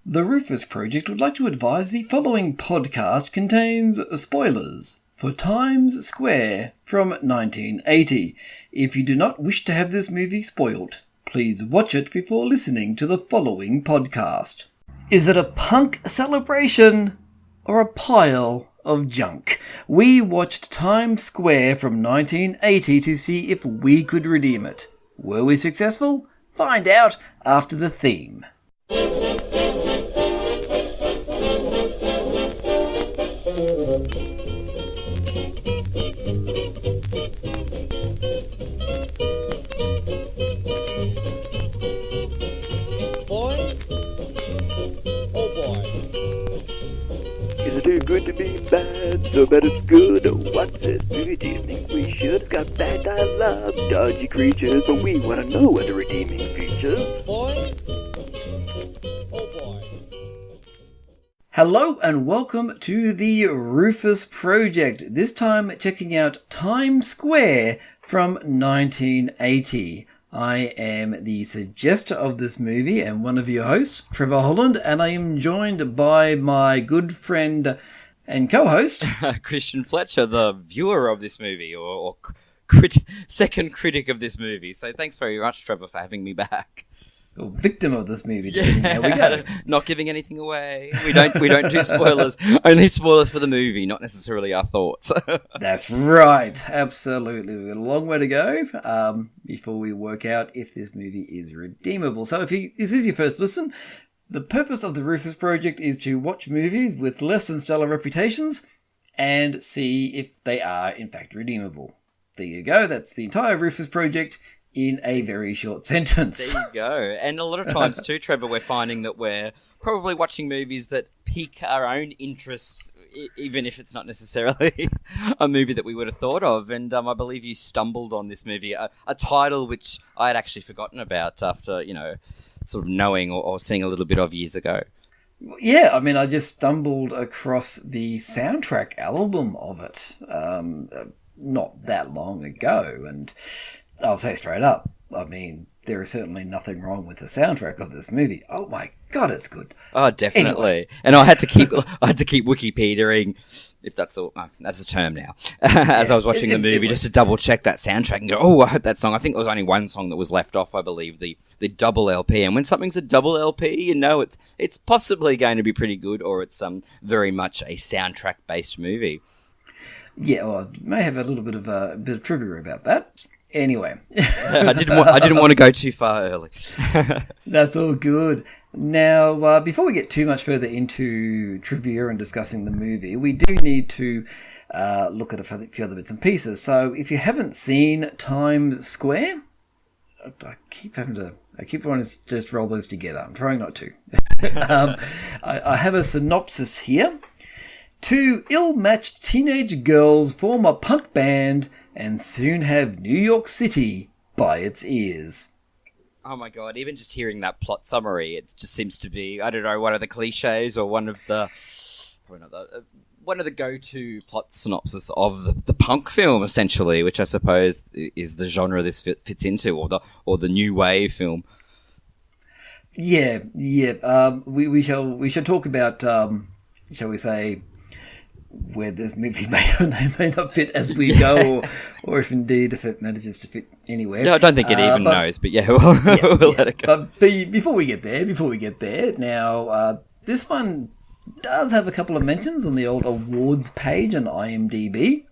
The Rufus Project would like to advise the following podcast contains spoilers for Times Square from 1980. If you do not wish to have this movie spoilt, please watch it before listening to the following podcast. Is it a punk celebration or a pile of junk? We watched Times Square from 1980 to see if we could redeem it. Were we successful? Find out after the theme. Too good to be bad, so bad it's good. What's this movie? Do you think we should? Got bad dialogue, dodgy creatures, but we want to know what the redeeming features. Boy, oh boy. Hello and welcome to the Rufus Project. This time checking out Times Square from 1980. I am the suggester of this movie and one of your hosts, Trevor Holland, and I am joined by my good friend and co-host, Kristian Fletcher, the viewer of this movie, or second critic of this movie. So thanks very much, Trevor, for having me back. Or victim of this movie. There we go. Not giving anything away. We don't do spoilers. Only spoilers for the movie, not necessarily our thoughts. That's right. Absolutely. We've got a long way to go before we work out if this movie is redeemable. So if this is your first listen, the purpose of the Rufus Project is to watch movies with less than stellar reputations and see if they are in fact redeemable. There you go. That's the entire Rufus Project in a very short sentence. There you go. And a lot of times too, Trevor, we're finding that we're probably watching movies that pique our own interests, even if it's not necessarily a movie that we would have thought of. And I believe you stumbled on this movie, a title which I had actually forgotten about after, sort of knowing or seeing a little bit of years ago. Yeah, I mean, I just stumbled across the soundtrack album of it not that long ago, and I'll say straight up, I mean, there is certainly nothing wrong with the soundtrack of this movie. Oh my god, it's good. Oh, definitely. Anyway. And I had to keep Wikipediaing, if that's a term now, as I was watching the movie, just to double check that soundtrack and go, oh, I heard that song. I think there was only one song that was left off, I believe, the double LP. And when something's a double LP, you know it's possibly going to be pretty good, or it's very much a soundtrack-based movie. Yeah, well, I may have a little bit of trivia about that. Anyway. I didn't want to go too far early. That's all good. Now, before we get too much further into trivia and discussing the movie, we do need to look at a few other bits and pieces. So, if you haven't seen Times Square, I keep wanting to just roll those together. I'm trying not to. I have a synopsis here. Two ill-matched teenage girls form a punk band and soon have New York City by its ears. Oh my god, even just hearing that plot summary, it just seems to be, I don't know, one of the cliches or one of the go-to plot synopsis of the punk film, essentially, which I suppose is the genre this fits into, or the new wave film. Yeah. We shall talk about, shall we say, where this movie may or may not fit as we go, or if it manages to fit anywhere. No, I don't think it even knows, but yeah, we'll let it go. But before we get there, now, this one does have a couple of mentions on the old awards page on IMDb.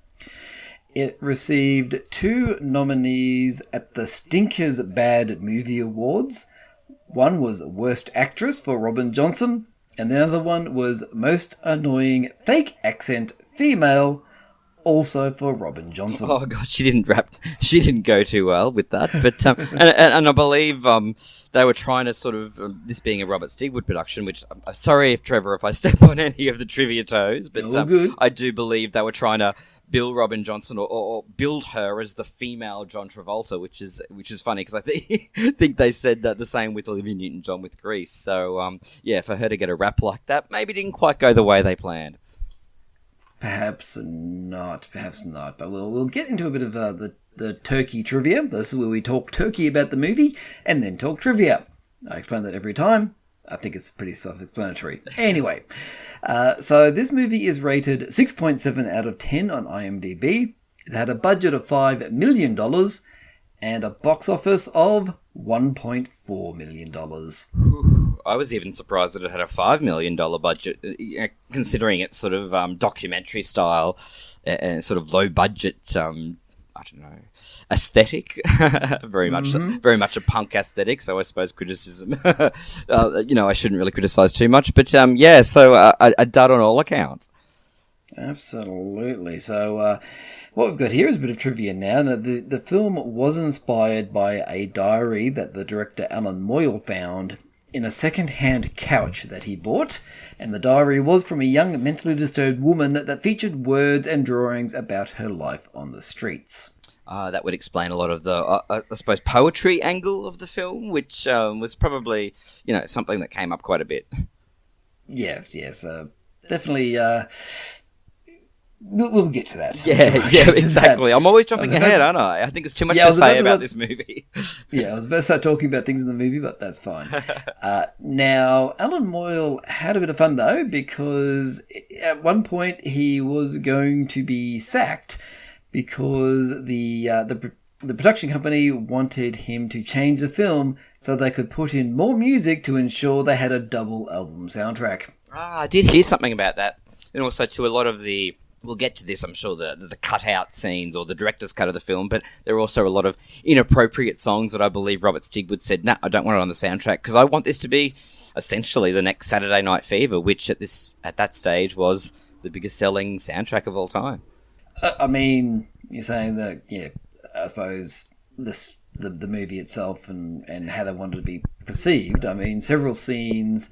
It received 2 nominees at the Stinkers Bad Movie Awards. One was Worst Actress for Robin Johnson, and the other one was Most Annoying Fake Accent Female, also for Robin Johnson. Oh god, she didn't go too well with that. But and I believe they were trying to sort of this being a Robert Stigwood production, which I'm sorry if I step on any of the trivia toes, but I do believe they were trying to bill Robin Johnson or build her as the female John Travolta, which is funny because I think they said that the same with Olivia Newton-John with Grease. So for her to get a rap like that, maybe didn't quite go the way they planned. Perhaps not. But we'll get into a bit of the turkey trivia. This is where we talk turkey about the movie and then talk trivia. I explain that every time. I think it's pretty self-explanatory. Anyway, so this movie is rated 6.7 out of 10 on IMDb. It had a budget of $5 million and a box office of $1.4 million. I was even surprised that it had a $5 million budget, considering its sort of documentary style and sort of low budget, I don't know, aesthetic. very much a punk aesthetic, so I suppose criticism, I shouldn't really criticize too much. But so a dud on all accounts. Absolutely. So what we've got here is a bit of trivia now. Now, the film was inspired by a diary that the director Alan Moyle found in a second-hand couch that he bought, and the diary was from a young mentally disturbed woman that featured words and drawings about her life on the streets. That would explain a lot of the, I suppose, poetry angle of the film, which was probably, something that came up quite a bit. Yes, definitely. We'll get to that. Yeah, exactly. I'm always jumping ahead, aren't I? I think there's too much to say about this movie. Yeah, I was about to start talking about things in the movie, but that's fine. Now, Alan Moyle had a bit of fun, though, because at one point he was going to be sacked because the production company wanted him to change the film so they could put in more music to ensure they had a double album soundtrack. I did hear something about that. And also to a lot of the... We'll get to this, I'm sure, the cut-out scenes or the director's cut of the film, but there are also a lot of inappropriate songs that I believe Robert Stigwood said, I don't want it on the soundtrack, because I want this to be essentially the next Saturday Night Fever, which at that stage was the biggest selling soundtrack of all time. I mean, you're saying that, I suppose the movie itself and how they wanted to be perceived. I mean, several scenes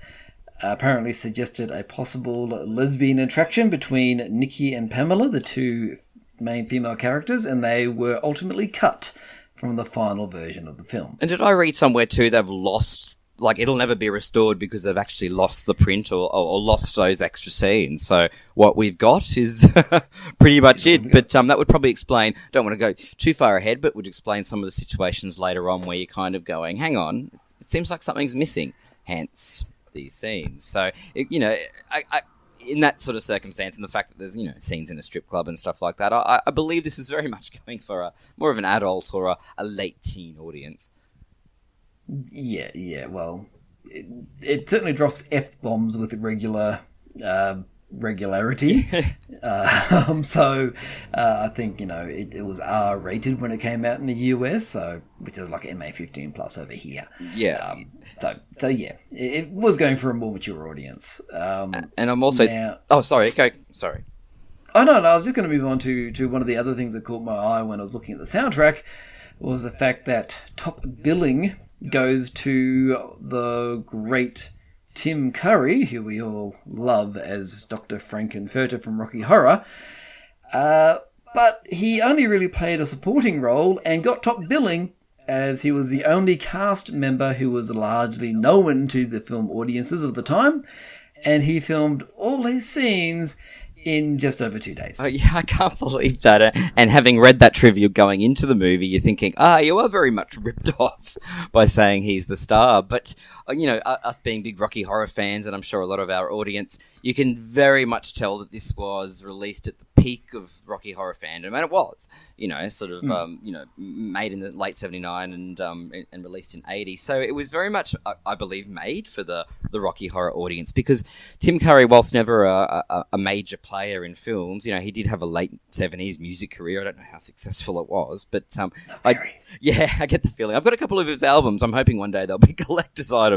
apparently suggested a possible lesbian attraction between Nikki and Pamela, the two main female characters, and they were ultimately cut from the final version of the film. And did I read somewhere too they've lost, it'll never be restored because they've actually lost the print or lost those extra scenes. So what we've got is pretty much it. But that would probably explain, don't want to go too far ahead, but would explain some of the situations later on where you're kind of going, hang on, it seems like something's missing. Hence these scenes. So, in that sort of circumstance and the fact that there's, scenes in a strip club and stuff like that, I believe this is very much going for more of an adult or a late teen audience. Yeah, well, it certainly drops F-bombs with regularity. So I think, it was R-rated when it came out in the US, so which is like MA15 plus over here. Yeah. So yeah, it was going for a more mature audience. And I'm also... sorry. Oh, no, I was just going to move on to one of the other things that caught my eye when I was looking at the soundtrack was the fact that top billing goes to the great Tim Curry, who we all love as Dr. Frankenfurter from Rocky Horror. But he only really played a supporting role and got top billing as he was the only cast member who was largely known to the film audiences of the time, and he filmed all his scenes in just over 2 days. Oh, yeah, I can't believe that. And having read that trivia going into the movie, you're thinking, you are very much ripped off by saying he's the star. But, us being big Rocky Horror fans, and I'm sure a lot of our audience, you can very much tell that this was released at the peak of Rocky Horror fandom, and it was, made in the late 79 and released in 80. So it was very much, I believe, made for the Rocky Horror audience, because Tim Curry, whilst never a major player in films, he did have a late 70s music career. I don't know how successful it was, but I get the feeling. I've got a couple of his albums. I'm hoping one day they'll be collector's items,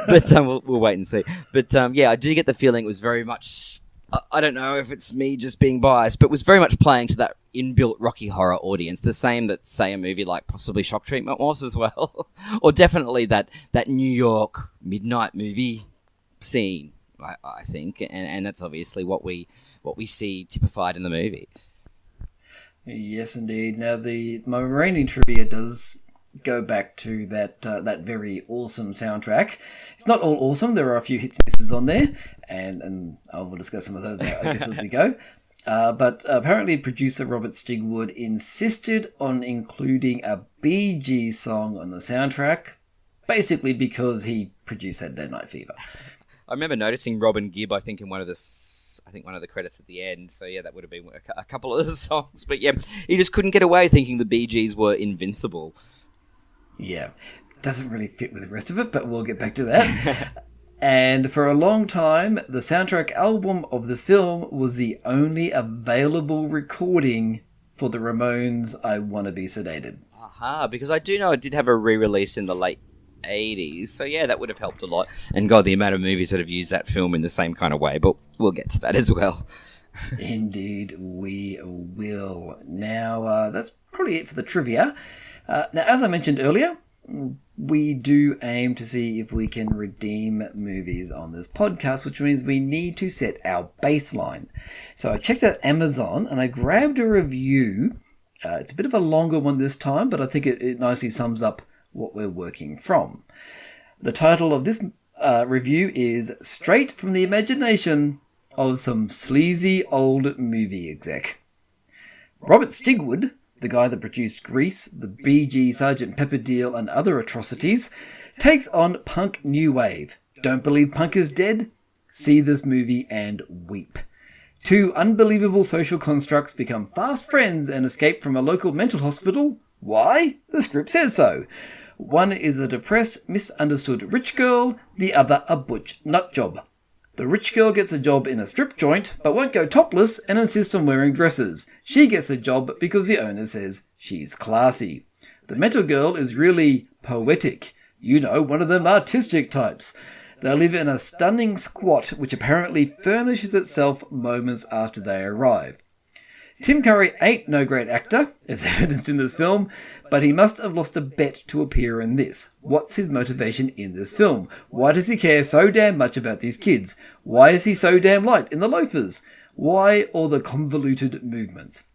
but we'll wait and see. But I do get the feeling it was very much, I don't know if it's me just being biased, but was very much playing to that inbuilt Rocky Horror audience, the same that, say, a movie like possibly Shock Treatment was as well, or definitely that New York midnight movie scene, I think, and that's obviously what we see typified in the movie. Yes, indeed. Now, my remaining trivia does go back to that very awesome soundtrack. It's not all awesome. There are a few hits and misses on there, and I will discuss some of those, I guess, as we go. But apparently producer Robert Stigwood insisted on including a Bee Gees song on the soundtrack, basically because he produced Saturday Night Fever. I remember noticing Robin Gibb, I think, in one of the credits at the end. So yeah, that would have been a couple of the songs. But yeah, he just couldn't get away thinking the Bee Gees were invincible. Yeah, doesn't really fit with the rest of it, but we'll get back to that. And for a long time, the soundtrack album of this film was the only available recording for the Ramones' I Wanna Be Sedated. Aha, because I do know it did have a re-release in the late 80s, so yeah, that would have helped a lot. And God, the amount of movies that have used that film in the same kind of way, but we'll get to that as well. Indeed, we will. Now, that's probably it for the trivia. Now, as I mentioned earlier, we do aim to see if we can redeem movies on this podcast, which means we need to set our baseline. So I checked out Amazon and I grabbed a review. It's a bit of a longer one this time, but I think it nicely sums up what we're working from. The title of this review is Straight from the Imagination of Some Sleazy Old Movie Exec. Robert Stigwood, the guy that produced Grease, the Bee Gees, Sgt. Pepper deal and other atrocities, takes on punk new wave. Don't believe punk is dead? See this movie and weep. Two unbelievable social constructs become fast friends and escape from a local mental hospital. Why? The script says so. One is a depressed, misunderstood rich girl, the other a butch nutjob. The rich girl gets a job in a strip joint, but won't go topless and insists on wearing dresses. She gets the job because the owner says she's classy. The mental girl is really poetic. You know, one of them artistic types. They live in a stunning squat which apparently furnishes itself moments after they arrive. Tim Curry ain't no great actor, as evidenced in this film, but he must have lost a bet to appear in this. What's his motivation in this film? Why does he care so damn much about these kids? Why is he so damn light in the loafers? Why all the convoluted movements?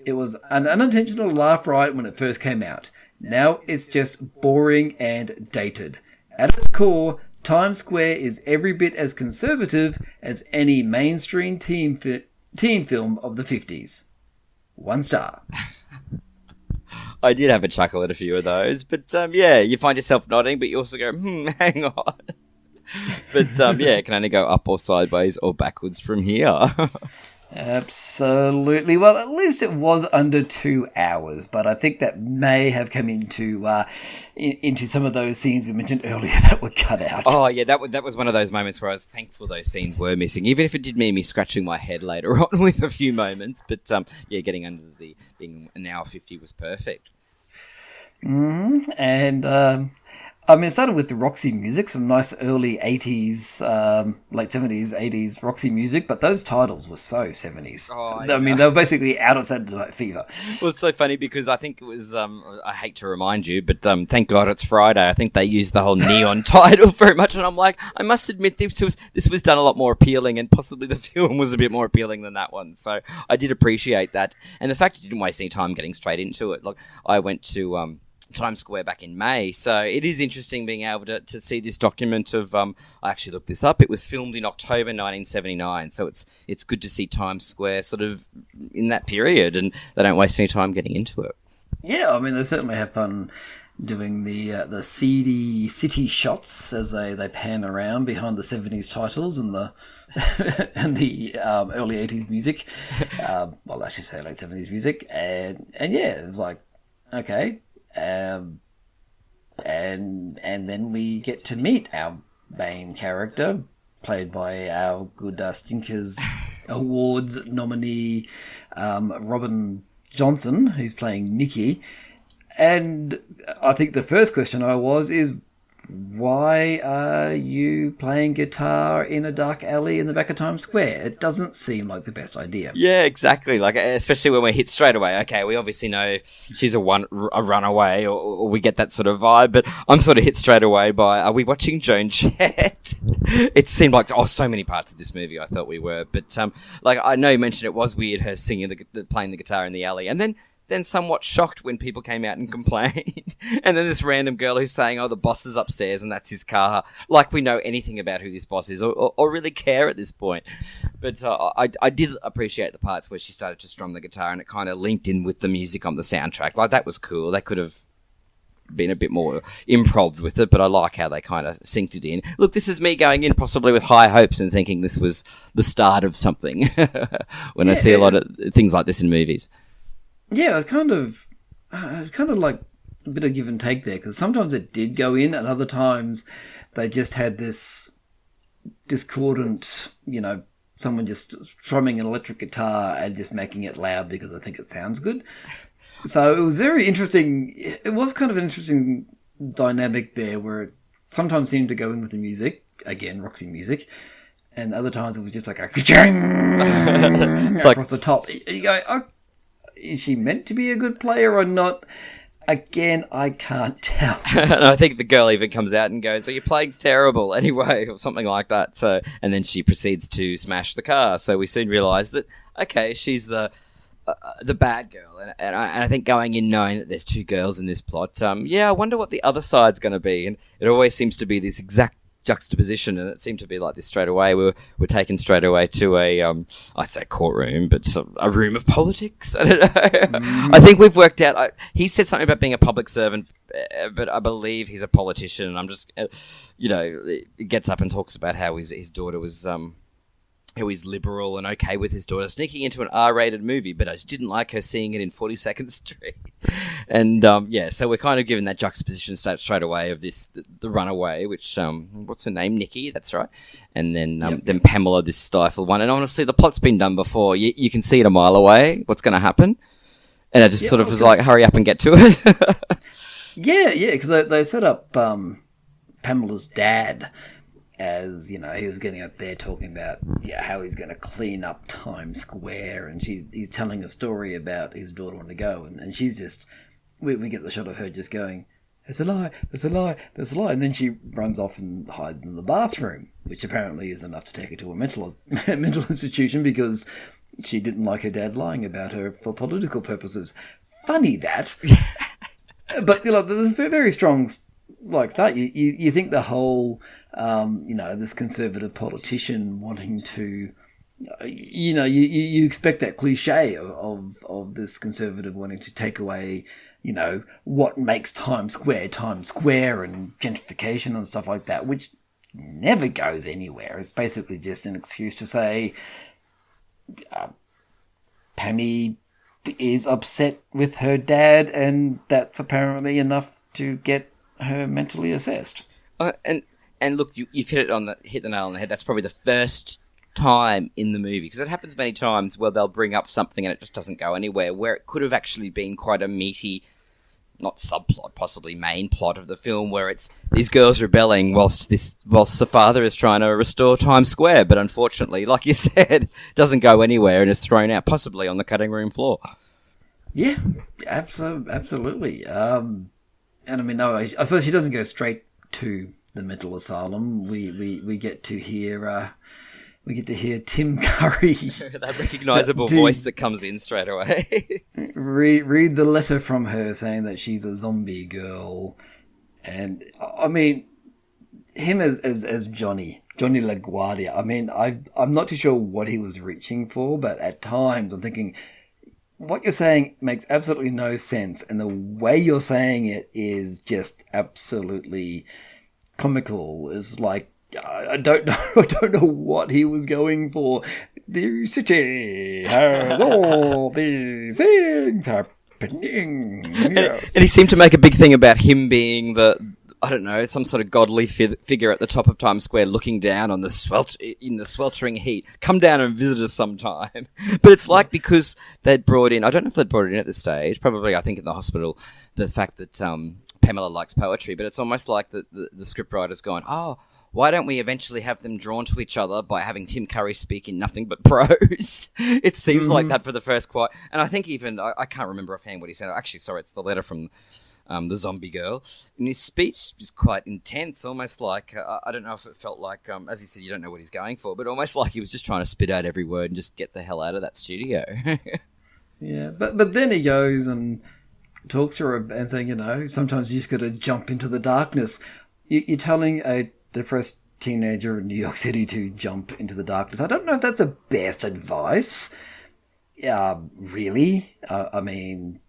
It was an unintentional laugh riot when it first came out. Now it's just boring and dated. At its core, Times Square is every bit as conservative as any mainstream teen film of the 50s. 1 star. I did have a chuckle at a few of those, but yeah, you find yourself nodding, but you also go, hang on. But yeah, it can only go up or sideways or backwards from here. Absolutely. Well, at least it was under 2 hours, but I think that may have come into some of those scenes we mentioned earlier that were cut out. Oh, yeah, that was one of those moments where I was thankful those scenes were missing, even if it did mean me scratching my head later on with a few moments. But yeah, getting under the being an hour 50 was perfect. Mm-hmm. And I mean, it started with the Roxy music, some nice early 80s, late 70s, 80s Roxy music, but those titles were so 70s. Oh, I mean, they were basically out of Saturday Night Fever. Well, it's so funny because I think it was, I hate to remind you, but thank God it's Friday. I think they used the whole neon title very much, and I'm like, I must admit this was done a lot more appealing, and possibly the film was a bit more appealing than that one, so I did appreciate that. And the fact you didn't waste any time getting straight into it. Like, I went to Times Square back in May, so it is interesting being able to see this document of I actually looked this up. It was filmed in October 1979, so it's good to see Times Square sort of in that period, and they don't waste any time getting into it. Yeah, I mean, they certainly have fun doing the seedy city shots as they pan around behind the 70s titles and the and the early 80s music. Well, I should say late 70s music, and yeah, it's like, okay. And then we get to meet our main character, played by our good Stinkers Awards nominee, Robin Johnson, who's playing Nikki. And I think the first question is, why are you playing guitar in a dark alley in the back of Times Square? It doesn't seem like the best idea. Yeah, exactly. Like, especially when we're hit straight away. Okay, we obviously know she's a runaway, or we get that sort of vibe. But I'm sort of hit straight away by, are we watching Joan Jett? It seemed like so many parts of this movie I thought we were. But like, I know you mentioned it was weird her playing the guitar in the alley, and then somewhat shocked when people came out and complained. And then this random girl who's saying, oh, the boss is upstairs and that's his car. Like we know anything about who this boss is or really care at this point. But I did appreciate the parts where she started to strum the guitar and it kind of linked in with the music on the soundtrack. Like, that was cool. They could have been a bit more improv with it, but I like how they kind of synced it in. Look, this is me going in possibly with high hopes and thinking this was the start of something when I see a lot of things like this in movies. Yeah, it was kind of like a bit of give and take there, because sometimes it did go in, and other times they just had this discordant, someone just strumming an electric guitar and just making it loud because I think it sounds good. So it was very interesting. It was kind of an interesting dynamic there, where it sometimes seemed to go in with the music, again, Roxy music, and other times it was just like a ka-ching across the top. You go, oh, is she meant to be a good player or not? Again, I can't tell. And I think the girl even comes out and goes, "Oh, your playing's terrible anyway," or something like that. So, and then she proceeds to smash the car. So we soon realise that, okay, she's the bad girl. And I think going in knowing that there's two girls in this plot, I wonder what the other side's going to be. And it always seems to be this exact juxtaposition, and it seemed to be like this straight away. We're taken straight away to I say courtroom, but a room of politics. I don't know. I think we've worked out. He said something about being a public servant, but I believe he's a politician. And I'm just, he gets up and talks about how his daughter was. How he's liberal and okay with his daughter sneaking into an R-rated movie, but I just didn't like her seeing it in 42nd Street. And, so we're kind of given that juxtaposition straight away of the runaway, which, what's her name? Nikki, that's right. And then then Pamela, this stifled one. And honestly, the plot's been done before. You can see it a mile away what's going to happen. And I just was like, hurry up and get to it. Yeah, because they set up Pamela's dad as, he was getting up there talking about how he's going to clean up Times Square, and he's telling a story about his daughter wanting to go, and she's just, we get the shot of her just going, "There's a lie, there's a lie, there's a lie," and then she runs off and hides in the bathroom, which apparently is enough to take her to a mental institution because she didn't like her dad lying about her for political purposes. Funny that. But there's a very strong start. You think the whole this conservative politician wanting to, you expect that cliche of this conservative wanting to take away, what makes Times Square and gentrification and stuff like that, which never goes anywhere. It's basically just an excuse to say, Pammy is upset with her dad, and that's apparently enough to get her mentally assessed. And look, you've hit the nail on the head. That's probably the first time in the movie, because it happens many times where they'll bring up something and it just doesn't go anywhere, where it could have actually been quite a meaty, not subplot, possibly main plot of the film, where it's these girls rebelling whilst the father is trying to restore Times Square, but unfortunately, like you said, doesn't go anywhere and is thrown out, possibly on the cutting room floor. Yeah, absolutely. And I mean, no, I suppose she doesn't go straight to the mental asylum. We get to hear Tim Curry, that recognisable voice that comes in straight away. read the letter from her saying that she's a zombie girl, and I mean him as Johnny LaGuardia. I mean, I'm not too sure what he was reaching for, but at times I'm thinking, what you're saying makes absolutely no sense, and the way you're saying it is just absolutely comical. Is like, I don't know what he was going for. The city has all these things happening. Yes. And he seemed to make a big thing about him being some sort of godly figure at the top of Times Square, looking down on the sweltering heat. Come down and visit us sometime. But it's like, because they'd brought in, I don't know if they'd brought it in at this stage, probably I think in the hospital, the fact that Pamela likes poetry, but it's almost like the scriptwriter's going, oh, why don't we eventually have them drawn to each other by having Tim Curry speak in nothing but prose? It seems like that for the first quite, and I think even, I can't remember offhand what he said. Actually, sorry, it's the letter from the zombie girl. And his speech was quite intense, almost like, I don't know if it felt like, as you said, you don't know what he's going for, but almost like he was just trying to spit out every word and just get the hell out of that studio. Yeah, but then he goes and talks to her and saying, sometimes you just got to jump into the darkness. You're telling a depressed teenager in New York City to jump into the darkness. I don't know if that's the best advice. Really? I mean,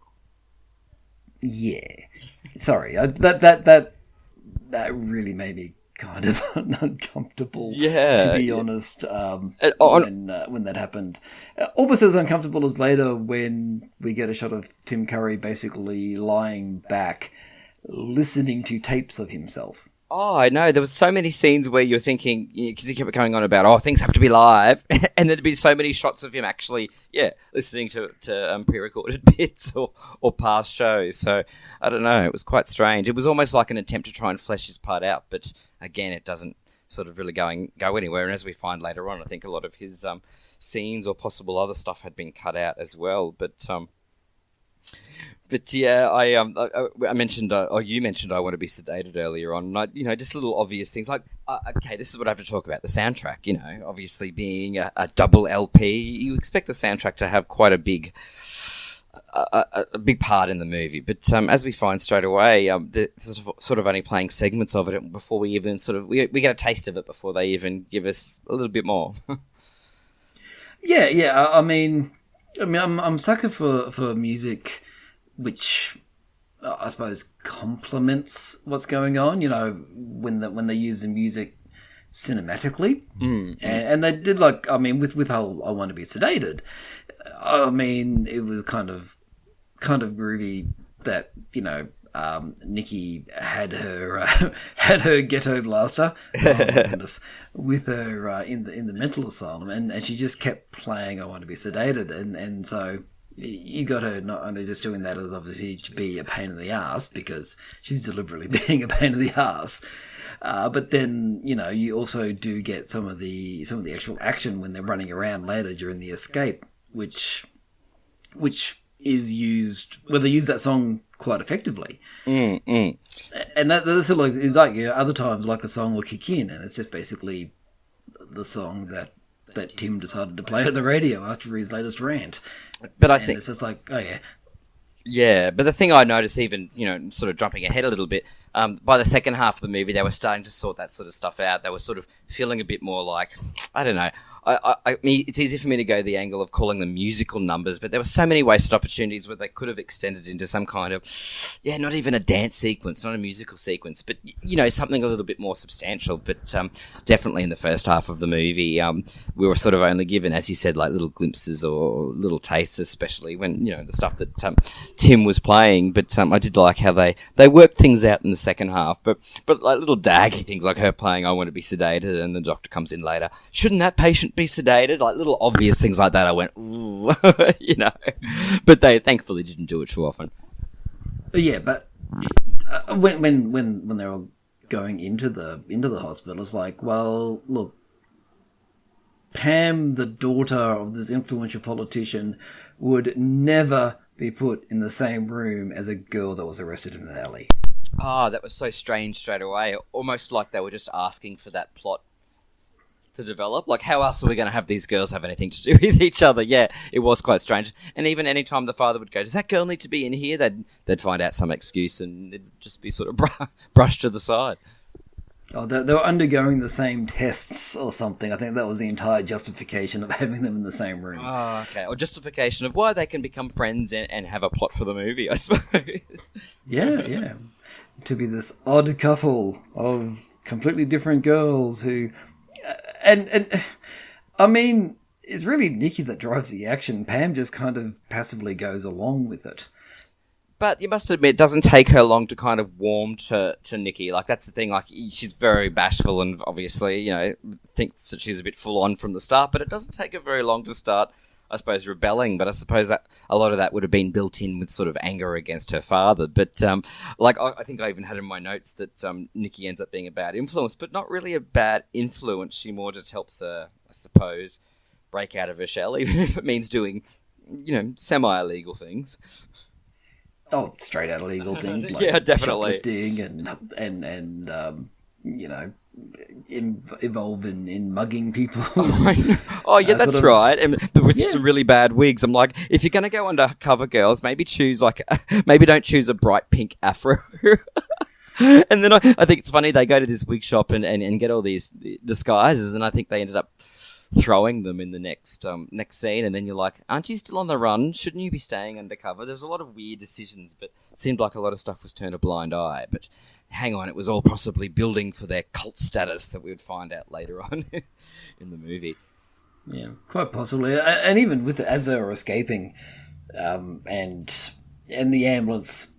Yeah. Sorry, that really made me kind of uncomfortable. Yeah, to be honest, when that happened, almost as uncomfortable as later when we get a shot of Tim Curry basically lying back, listening to tapes of himself. Oh, I know. There was so many scenes where you're thinking, because he kept going on about, things have to be live, and there'd be so many shots of him actually, listening to pre-recorded bits or past shows. So I don't know. It was quite strange. It was almost like an attempt to try and flesh his part out, but again, it doesn't sort of really go anywhere. And as we find later on, I think a lot of his scenes or possible other stuff had been cut out as well. But yeah, I mentioned, or you mentioned, I want to be sedated earlier on. And just little obvious things like, okay, this is what I have to talk about: the soundtrack. Obviously being a double LP, you expect the soundtrack to have quite a big part in the movie. But as we find straight away, they're sort of only playing segments of it before we even we get a taste of it before they even give us a little bit more. Yeah. I mean, I'm sucker for music which I suppose complements what's going on. When they use the music cinematically, and they did with whole "I Want to Be Sedated." I mean, it was kind of groovy that Nikki had her ghetto blaster, oh my goodness, with her in the mental asylum, and she just kept playing "I Want to Be Sedated," and so you got her not only just doing that as obviously to be a pain in the ass because she's deliberately being a pain in the ass, but then you also do get some of the actual action when they're running around later during the escape, which is used where they use that song quite effectively. And that's like it's like other times like a song will kick in and it's just basically the song that Tim decided to play on the radio after his latest rant. But I think it's just like, oh yeah. Yeah, but the thing I noticed, even, sort of jumping ahead a little bit, by the second half of the movie, they were starting to sort that sort of stuff out. They were sort of feeling a bit more like, I don't know. I mean, it's easy for me to go the angle of calling them musical numbers, but there were so many wasted opportunities where they could have extended into some kind of, not even a dance sequence, not a musical sequence, but, something a little bit more substantial. But definitely in the first half of the movie, we were sort of only given, as you said, like little glimpses or little tastes, especially when, the stuff that Tim was playing. But I did like how they worked things out in the second half, but like little daggy things like her playing "I Want to Be Sedated" and the doctor comes in later. Shouldn't that patient be sedated? Like little obvious things like that. I went, ooh, but they thankfully didn't do it too often. Yeah, but when they were going into the hospital, it's like, well, look, Pam, the daughter of this influential politician, would never be put in the same room as a girl that was arrested in an alley. Oh, that was so strange straight away. Almost like they were just asking for that plot to develop. Like, how else are we going to have these girls have anything to do with each other? Yeah, it was quite strange. And even any time the father would go, does that girl need to be in here? They'd find out some excuse and it'd just be sort of brushed to the side. Oh, they were undergoing the same tests or something. I think that was the entire justification of having them in the same room. Oh, okay. Or justification of why they can become friends and have a plot for the movie, I suppose. Yeah. To be this odd couple of completely different girls who... And I mean, it's really Nikki that drives the action. Pam just kind of passively goes along with it. But you must admit, it doesn't take her long to kind of warm to Nikki. Like, that's the thing. Like, she's very bashful and obviously, thinks that she's a bit full on from the start. But it doesn't take her very long to start, I suppose, rebelling. But I suppose that a lot of that would have been built in with sort of anger against her father. But, I think I even had in my notes that Nikki ends up being a bad influence, but not really a bad influence. She more just helps her, I suppose, break out of her shell, even if it means doing, semi-illegal things. Oh, straight out illegal things like yeah, definitely. shoplifting and involve in mugging people. Oh yeah, that's right. But with some really bad wigs, I'm like, if you're going to go undercover, girls, maybe don't choose a bright pink afro. And then I think it's funny, they go to this wig shop and get all these disguises, and I think they ended up throwing them in the next scene, and then you're like, aren't you still on the run? Shouldn't you be staying undercover? There's a lot of weird decisions, but it seemed like a lot of stuff was turned a blind eye. But hang on, it was all possibly building for their cult status that we would find out later on in the movie. Yeah, quite possibly. And even with as they were escaping, and the ambulance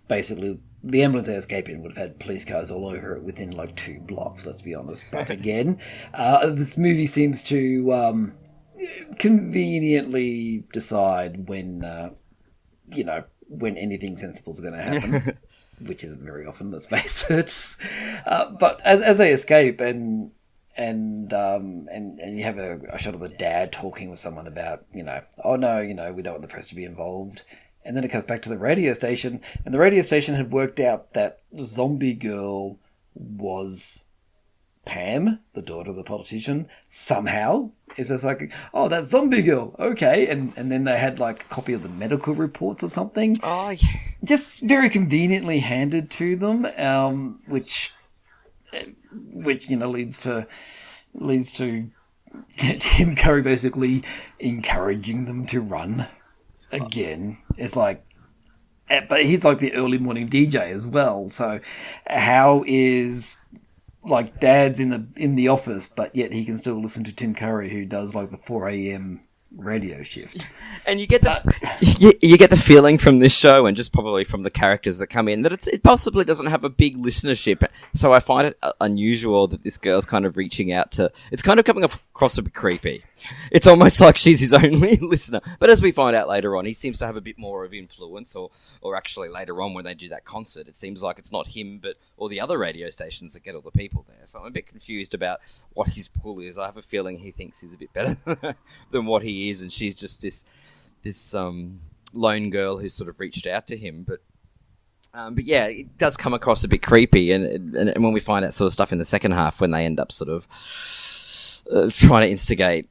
basically. The ambulance they escaped in would have had police cars all over it within like 2 blocks, let's be honest. But again, this movie seems to conveniently decide when anything sensible is going to happen, which isn't very often, let's face it. But as they escape and you have a shot of the dad talking with someone about, oh no, we don't want the press to be involved. And then it comes back to the radio station, and the radio station had worked out that zombie girl was Pam, the daughter of the politician, somehow. It's just like, oh, that's zombie girl, okay. And then they had like a copy of the medical reports or something. Oh, yeah. Just very conveniently handed to them, which leads to Tim Curry basically encouraging them to run. Again, it's like, but he's like the early morning DJ as well. So, how is like Dad's in the office, but yet he can still listen to Tim Curry, who does like the 4 a.m. radio shift. And you get the feeling from this show, and just probably from the characters that come in, that it possibly doesn't have a big listenership. So I find it unusual that this girl's kind of reaching out to. It's kind of coming across a bit creepy. It's almost like she's his only listener. But as we find out later on, he seems to have a bit more of influence, or actually later on when they do that concert, it seems like it's not him, but all the other radio stations that get all the people there. So I'm a bit confused about what his pull is. I have a feeling he thinks he's a bit better than what he is, and she's just this lone girl who's sort of reached out to him. But yeah, it does come across a bit creepy, and when we find out sort of stuff in the second half, when they end up sort of trying to instigate,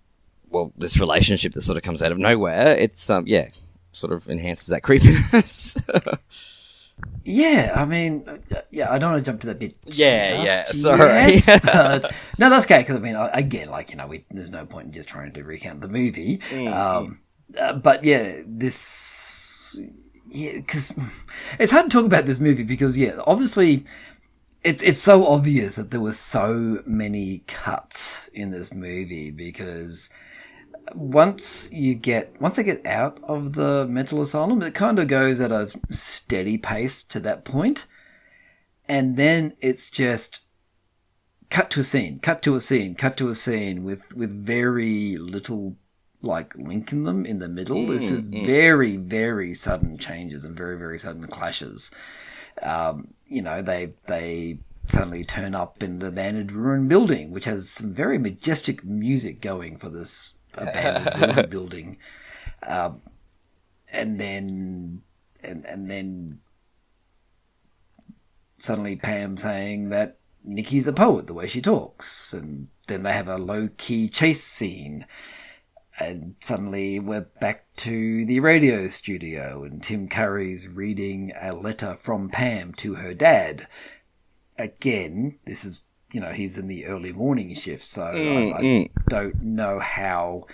well, this relationship that sort of comes out of nowhere, it's sort of enhances that creepiness. Yeah, I mean, I don't want to jump to that bit. Sorry. But, no, that's okay, because I mean, again, there's no point in just trying to recount the movie. But yeah, because it's hard to talk about this movie because, obviously, it's so obvious that there were so many cuts in this movie because once they get out of the mental asylum, it kind of goes at a steady pace to that point, and then it's just cut to a scene with very little link in them in the middle. This is very, very sudden changes and very, very sudden clashes. They suddenly turn up in an abandoned ruined building, which has some very majestic music going for this abandoned ruined building, and then suddenly Pam saying that Nikki's a poet the way she talks, and then they have a low-key chase scene, and suddenly we're back to the radio studio, and Tim Curry's reading a letter from Pam to her dad. Again, this is, he's in the early morning shift, so I don't know how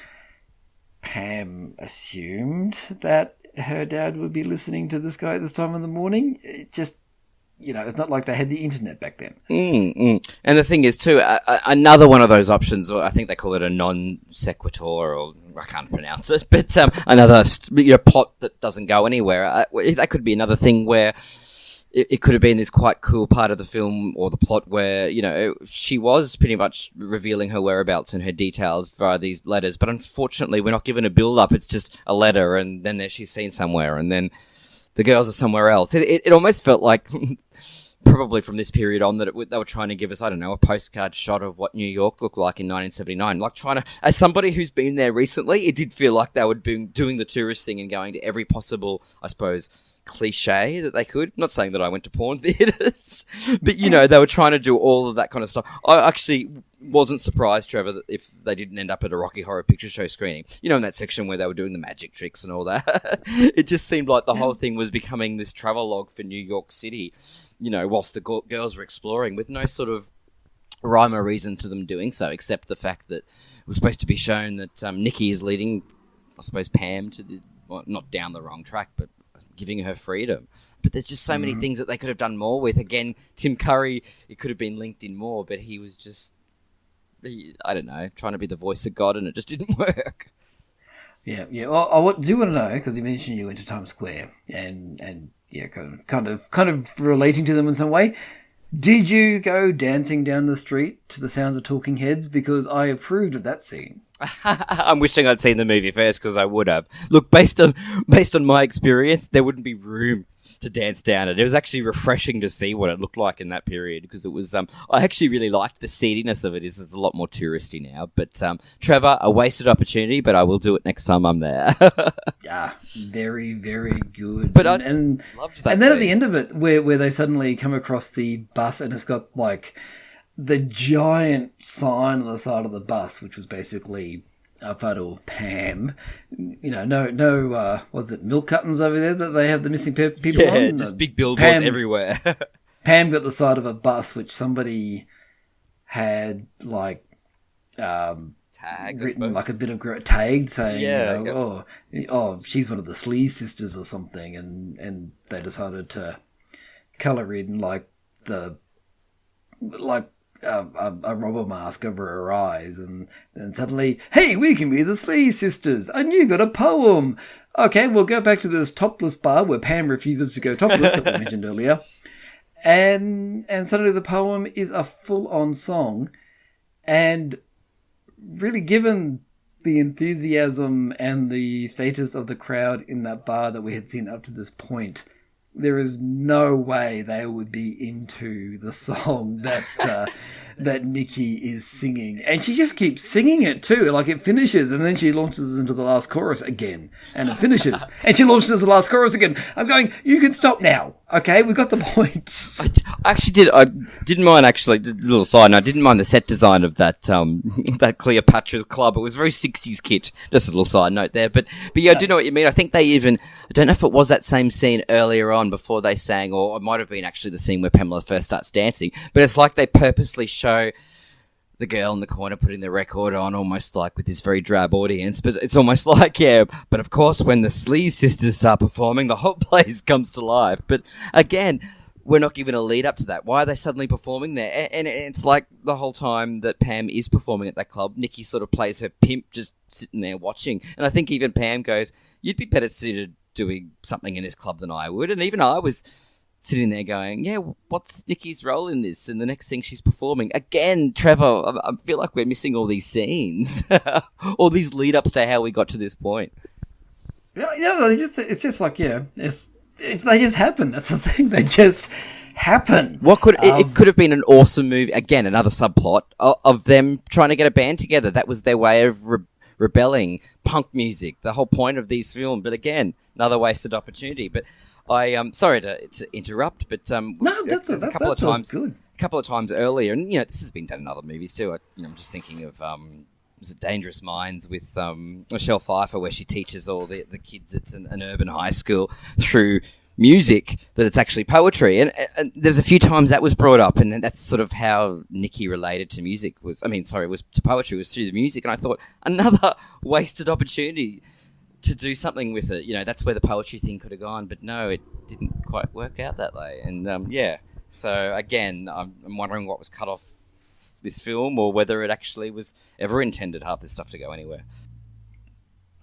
Pam assumed that her dad would be listening to this guy at this time in the morning. It just, it's not like they had the internet back then. And the thing is, too, another one of those options, or I think they call it a non sequitur, or I can't pronounce it, but another plot that doesn't go anywhere. That could be another thing where it could have been this quite cool part of the film or the plot where, she was pretty much revealing her whereabouts and her details via these letters. But unfortunately, we're not given a build-up. It's just a letter, and then she's seen somewhere, and then the girls are somewhere else. It almost felt like, probably from this period on, that they were trying to give us, I don't know, a postcard shot of what New York looked like in 1979. Like as somebody who's been there recently, it did feel like they were doing the tourist thing and going to every possible, I suppose, cliche that they could. I'm not saying that I went to porn theaters, but they were trying to do all of that kind of stuff. I actually wasn't surprised, Trevor, that if they didn't end up at a Rocky Horror Picture Show screening, in that section where they were doing the magic tricks and all that. It just seemed like the whole thing was becoming this travelogue for New York City, whilst the girls were exploring, with no sort of rhyme or reason to them doing so, except the fact that was supposed to be shown that Nikki is leading, I suppose, Pam to the, well, not down the wrong track, but giving her freedom. But there's just so many things that they could have done more with. Again, Tim Curry, it could have been linked in more, but he was just, I don't know, trying to be the voice of God, and it just didn't work. Yeah. Well, I do want to know, because you mentioned you went to Times Square, and yeah, kind of relating to them in some way. Did you go dancing down the street to the sounds of Talking Heads? Because I approved of that scene. I'm wishing I'd seen the movie first, because I would have. Look, based on my experience, there wouldn't be room to dance down it. It was actually refreshing to see what it looked like in that period, because it was, I actually really liked the seediness of it. It's a lot more touristy now. But Trevor, a wasted opportunity, but I will do it next time I'm there. Yeah, very, very good. But and loved that and then scene. at the end of it, where they suddenly come across the bus, and it's got like the giant sign on the side of the bus, which was basically a photo of Pam. You know, no, was it milk cartons over there that they have the missing people on? Yeah, just big billboards everywhere. Pam got the side of a bus which somebody had like Tag, written like a bit of tagged saying, Yeah, you know, oh, she's one of the Slee sisters or something, and they decided to colour in like a rubber mask over her eyes, and suddenly, hey, we can be the Slee sisters, and you got a poem. Okay, we'll go back to this topless bar where Pam refuses to go topless that we mentioned earlier, and suddenly the poem is a full-on song, and really, given the enthusiasm and the status of the crowd in that bar that we had seen up to this point, there is no way they would be into the song that that Nikki is singing. And she just keeps singing it too. Like, it finishes and then she launches into the last chorus again. And it finishes and she launches into the last chorus again. I'm going, you can stop now. Okay, we got the point. I didn't mind, actually, a little side note, I didn't mind the set design of that that Cleopatra's Club. It was very 60s kitsch. Just a little side note there. But yeah, I do know what you mean. I think they even, I don't know if it was that same scene earlier on before they sang, or it might have been actually the scene where Pamela first starts dancing, but it's like they purposely show the girl in the corner putting the record on, almost like with this very drab audience, but it's almost like, yeah, but of course when the Slee sisters start performing, the whole place comes to life. But again, we're not given a lead up to that. Why are they suddenly performing there? And it's like the whole time that Pam is performing at that club, Nikki sort of plays her pimp, just sitting there watching. And I think even Pam goes, you'd be better suited doing something in this club than I would. And even I was sitting there going, yeah, what's Nikki's role in this? And the next thing she's performing. Again, Trevor, I feel like we're missing all these scenes. All these lead-ups to how we got to this point. Yeah, it's just like, yeah, they just happen. That's the thing. They just happen. It could have been an awesome movie. Again, another subplot of them trying to get a band together. That was their way of rebelling. Punk music, the whole point of these films. But again, another wasted opportunity. But I'm sorry to interrupt, but no, that's a couple of times, good. A couple of times earlier, and this has been done in other movies too. I'm just thinking of was it Dangerous Minds with Michelle Pfeiffer, where she teaches all the kids at an urban high school through music that it's actually poetry, and there's a few times that was brought up, and that's sort of how Nikki related to music was to poetry, was through the music. And I thought, another wasted opportunity to do something with it. That's where the poetry thing could have gone, but no, it didn't quite work out that way. And so again, I'm wondering what was cut off this film, or whether it actually was ever intended half this stuff to go anywhere.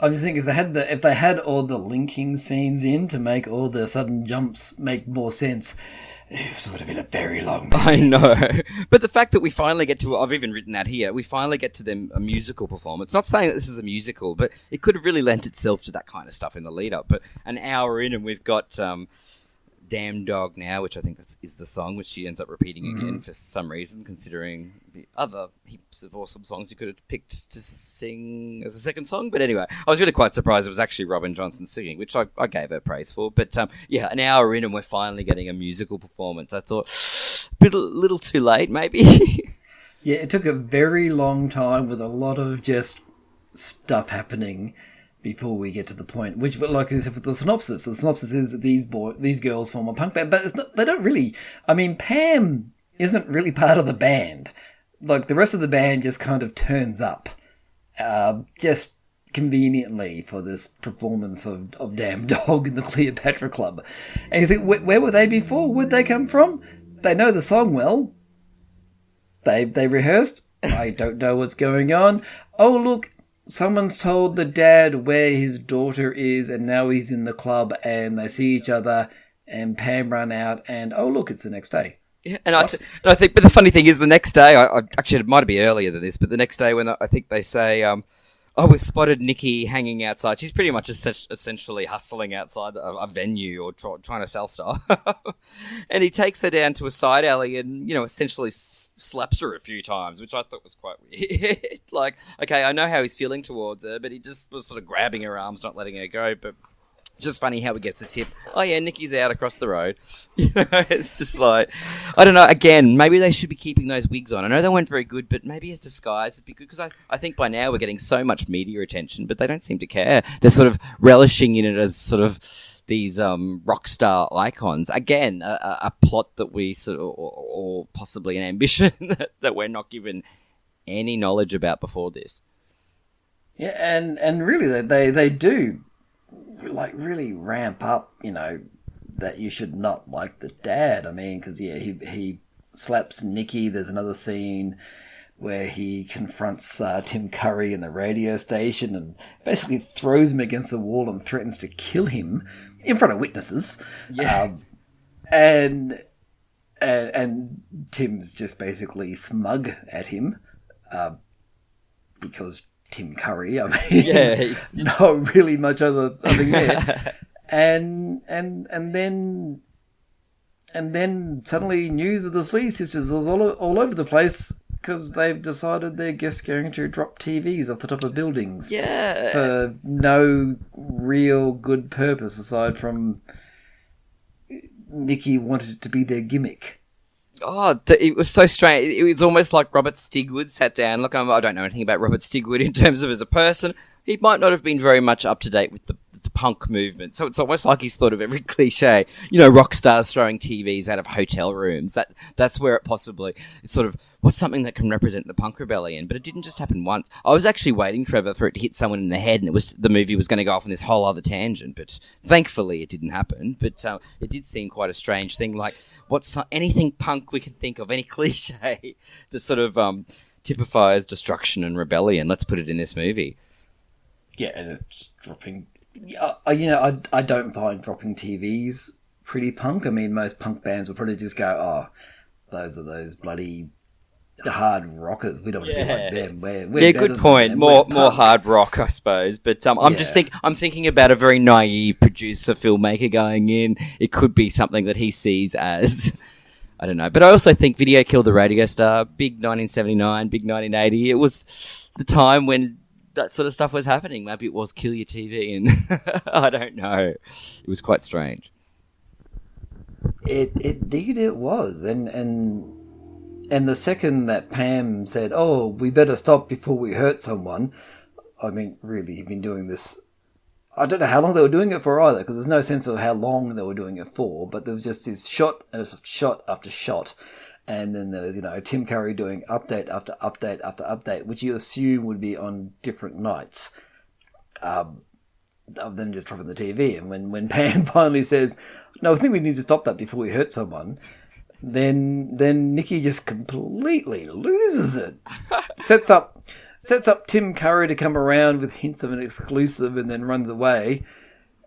I just think if they had all the linking scenes in to make all the sudden jumps make more sense, it would have been a very long movie. I know. But the fact that we finally get to, I've even written that here, we finally get to them a musical performance. Not saying that this is a musical, but it could have really lent itself to that kind of stuff in the lead up. But an hour in and we've got Damn Dog Now, which I think is the song, which she ends up repeating again for some reason, considering the other heaps of awesome songs you could have picked to sing as a second song. But anyway, I was really quite surprised it was actually Robin Johnson singing, which I gave her praise for. But an hour in and we're finally getting a musical performance. I thought, a little too late, maybe. Yeah, it took a very long time with a lot of just stuff happening before we get to the point, which, like I said, for the synopsis is that these girls form a punk band, but they don't really. I mean, Pam isn't really part of the band. Like, the rest of the band just kind of turns up just conveniently for this performance of Damn Dog in the Cleopatra Club. And you think, where were they before? Where'd they come from? They know the song well. They rehearsed. I don't know what's going on. Oh, look, someone's told the dad where his daughter is, and now he's in the club, and they see each other, and Pam run out, and oh, look, it's the next day. Yeah, and I think, but the funny thing is, the next day, I actually, it might be earlier than this, but the next day when I think they say, oh, we've spotted Nikki hanging outside. She's pretty much essentially hustling outside a venue or trying to sell stuff. And he takes her down to a side alley and, essentially slaps her a few times, which I thought was quite weird. Like, okay, I know how he's feeling towards her, but he just was sort of grabbing her arms, not letting her go. But it's just funny how he gets a tip. Oh, yeah, Nikki's out across the road. It's just like, I don't know. Again, maybe they should be keeping those wigs on. I know they weren't very good, but maybe as disguise it'd be good. Because I think by now we're getting so much media attention, but they don't seem to care. They're sort of relishing in it as sort of these rock star icons. Again, a plot that we sort of, or possibly an ambition that we're not given any knowledge about before this. Yeah, and really they do like really ramp up, that you should not like the dad. I mean, because he slaps Nikki. There's another scene where he confronts Tim Curry in the radio station and basically throws him against the wall and threatens to kill him in front of witnesses. Yeah, and Tim's just basically smug at him because Tim Curry, I mean, yeah, not really much other thing there. And then suddenly news of the Slee sisters is all over the place because they've decided they're just going to drop TVs off the top of buildings. Yeah. For no real good purpose aside from Nikki wanted it to be their gimmick. Oh, it was so strange. It was almost like Robert Stigwood sat down. Look, I don't know anything about Robert Stigwood in terms of as a person. He might not have been very much up to date with the punk movement. So it's almost like he's thought of every cliche. Rock stars throwing TVs out of hotel rooms. That's where it's sort of, what's something that can represent the punk rebellion? But it didn't just happen once. I was actually waiting, Trevor, for it to hit someone in the head, and the movie was going to go off on this whole other tangent. But thankfully, it didn't happen. But it did seem quite a strange thing. Like, anything punk we can think of, any cliche that sort of typifies destruction and rebellion. Let's put it in this movie. Yeah, and it's dropping. I don't find dropping TVs pretty punk. I mean, most punk bands would probably just go, "Oh, those are those bloody hard rockers. We don't want to be like them. We're good point. More hard rock, I suppose. But I'm thinking about a very naive producer filmmaker going in. It could be something that he sees as, I don't know. But I also think Video Killed the Radio Star. Big 1979, big 1980. It was the time when that sort of stuff was happening. Maybe it was Kill Your TV, and I don't know. It was quite strange. Indeed it was, and the second that Pam said, "Oh, we better stop before we hurt someone," I mean, really, you've been doing this. I don't know how long they were doing it for either, because there's no sense of how long they were doing it for. But there was just this shot and shot after shot. And then there's, Tim Curry doing update after update after update, which you assume would be on different nights of them just dropping the TV. And when Pam finally says, "No, I think we need to stop that before we hurt someone," then Nikki just completely loses it. Sets up Tim Curry to come around with hints of an exclusive and then runs away.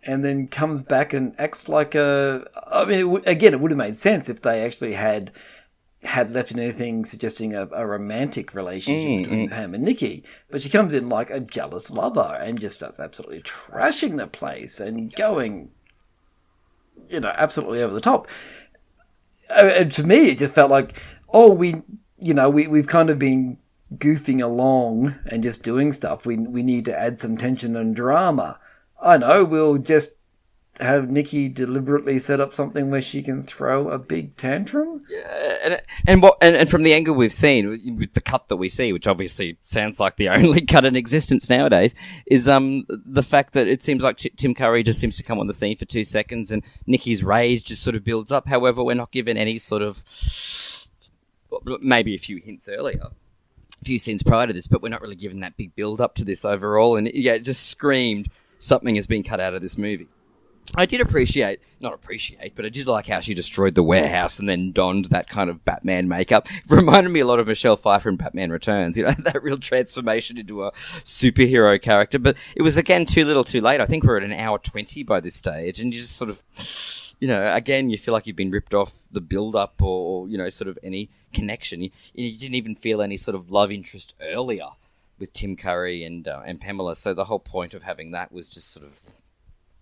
And then comes back and acts like I mean, it would have made sense if they actually had left in anything suggesting a romantic relationship between Pam and Nikki. But she comes in like a jealous lover and just starts absolutely trashing the place and going, absolutely over the top. And to me, it just felt like, we've kind of been goofing along and just doing stuff. We need to add some tension and drama. I know, we'll just have Nikki deliberately set up something where she can throw a big tantrum. Yeah, and from the angle we've seen, with the cut that we see, which obviously sounds like the only cut in existence nowadays, is the fact that it seems like Tim Curry just seems to come on the scene for 2 seconds, and Nikki's rage just sort of builds up. However, we're not given any sort of, maybe a few hints earlier, few scenes prior to this, but we're not really given that big build up to this overall. And yeah, it just screamed something has been cut out of this movie. I did not appreciate, but I did like how she destroyed the warehouse and then donned that kind of Batman makeup. It reminded me a lot of Michelle Pfeiffer in Batman Returns, that real transformation into a superhero character. But it was, again, too little too late. I think we're at an hour 20 by this stage, and you just sort of, again, you feel like you've been ripped off the build-up or sort of any connection. You didn't even feel any sort of love interest earlier with Tim Curry and Pamela, so the whole point of having that was just sort of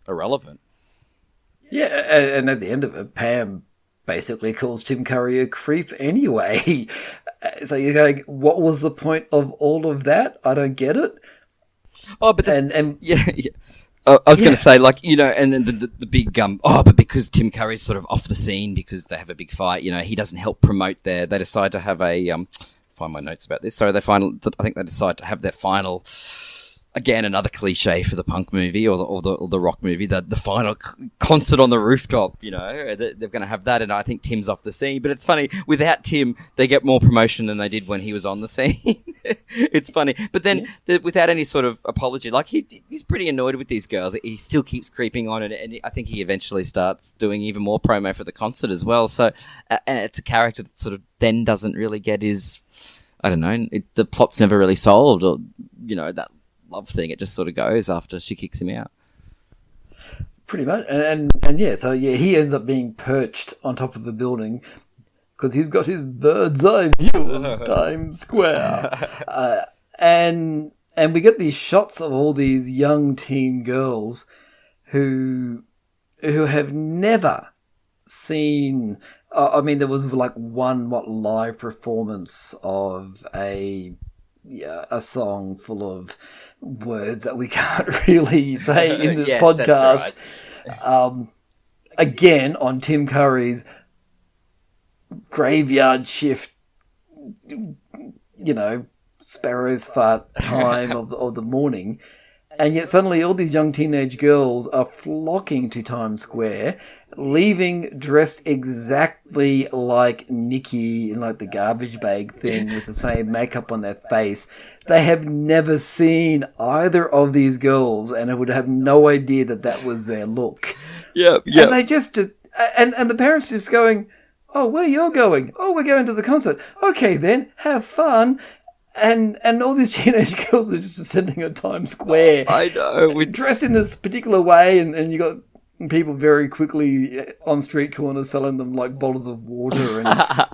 irrelevant. Yeah, and at the end of it, Pam basically calls Tim Curry a creep anyway. So you're going, what was the point of all of that? I don't get it. Oh, but yeah. I was going to say, and then the big but because Tim Curry's sort of off the scene because they have a big fight, he doesn't help promote they decide to have a find my notes about this. So I think they decide to have their final. Again, another cliche for the punk movie or the rock movie, the final concert on the rooftop, they're going to have that, and I think Tim's off the scene. But it's funny, without Tim, they get more promotion than they did when he was on the scene. It's funny. But then, without any sort of apology, he's pretty annoyed with these girls. He still keeps creeping on, and I think he eventually starts doing even more promo for the concert as well. So, and it's a character that sort of then doesn't really get his, I don't know, the plot's never really solved, or, that love thing, it just sort of goes after she kicks him out. Pretty much. And so he ends up being perched on top of the building because he's got his bird's eye view of Times Square. And we get these shots of all these young teen girls who have never seen... there was one live performance of a song full of words that we can't really say in this yes, podcast. That's right. Again, on Tim Curry's graveyard shift, sparrow's fart time of the morning. And yet suddenly all these young teenage girls are flocking to Times Square, leaving dressed exactly like Nikki in the garbage bag thing with the same makeup on their face. They have never seen either of these girls and would have no idea that was their look. Yeah. And they just... And the parents just going, oh, where you're going? Oh, we're going to the concert. Okay, then, have fun. And all these teenage girls are just descending on Times Square. I know. We're dressed in this particular way, and you got people very quickly on street corners selling them bottles of water. And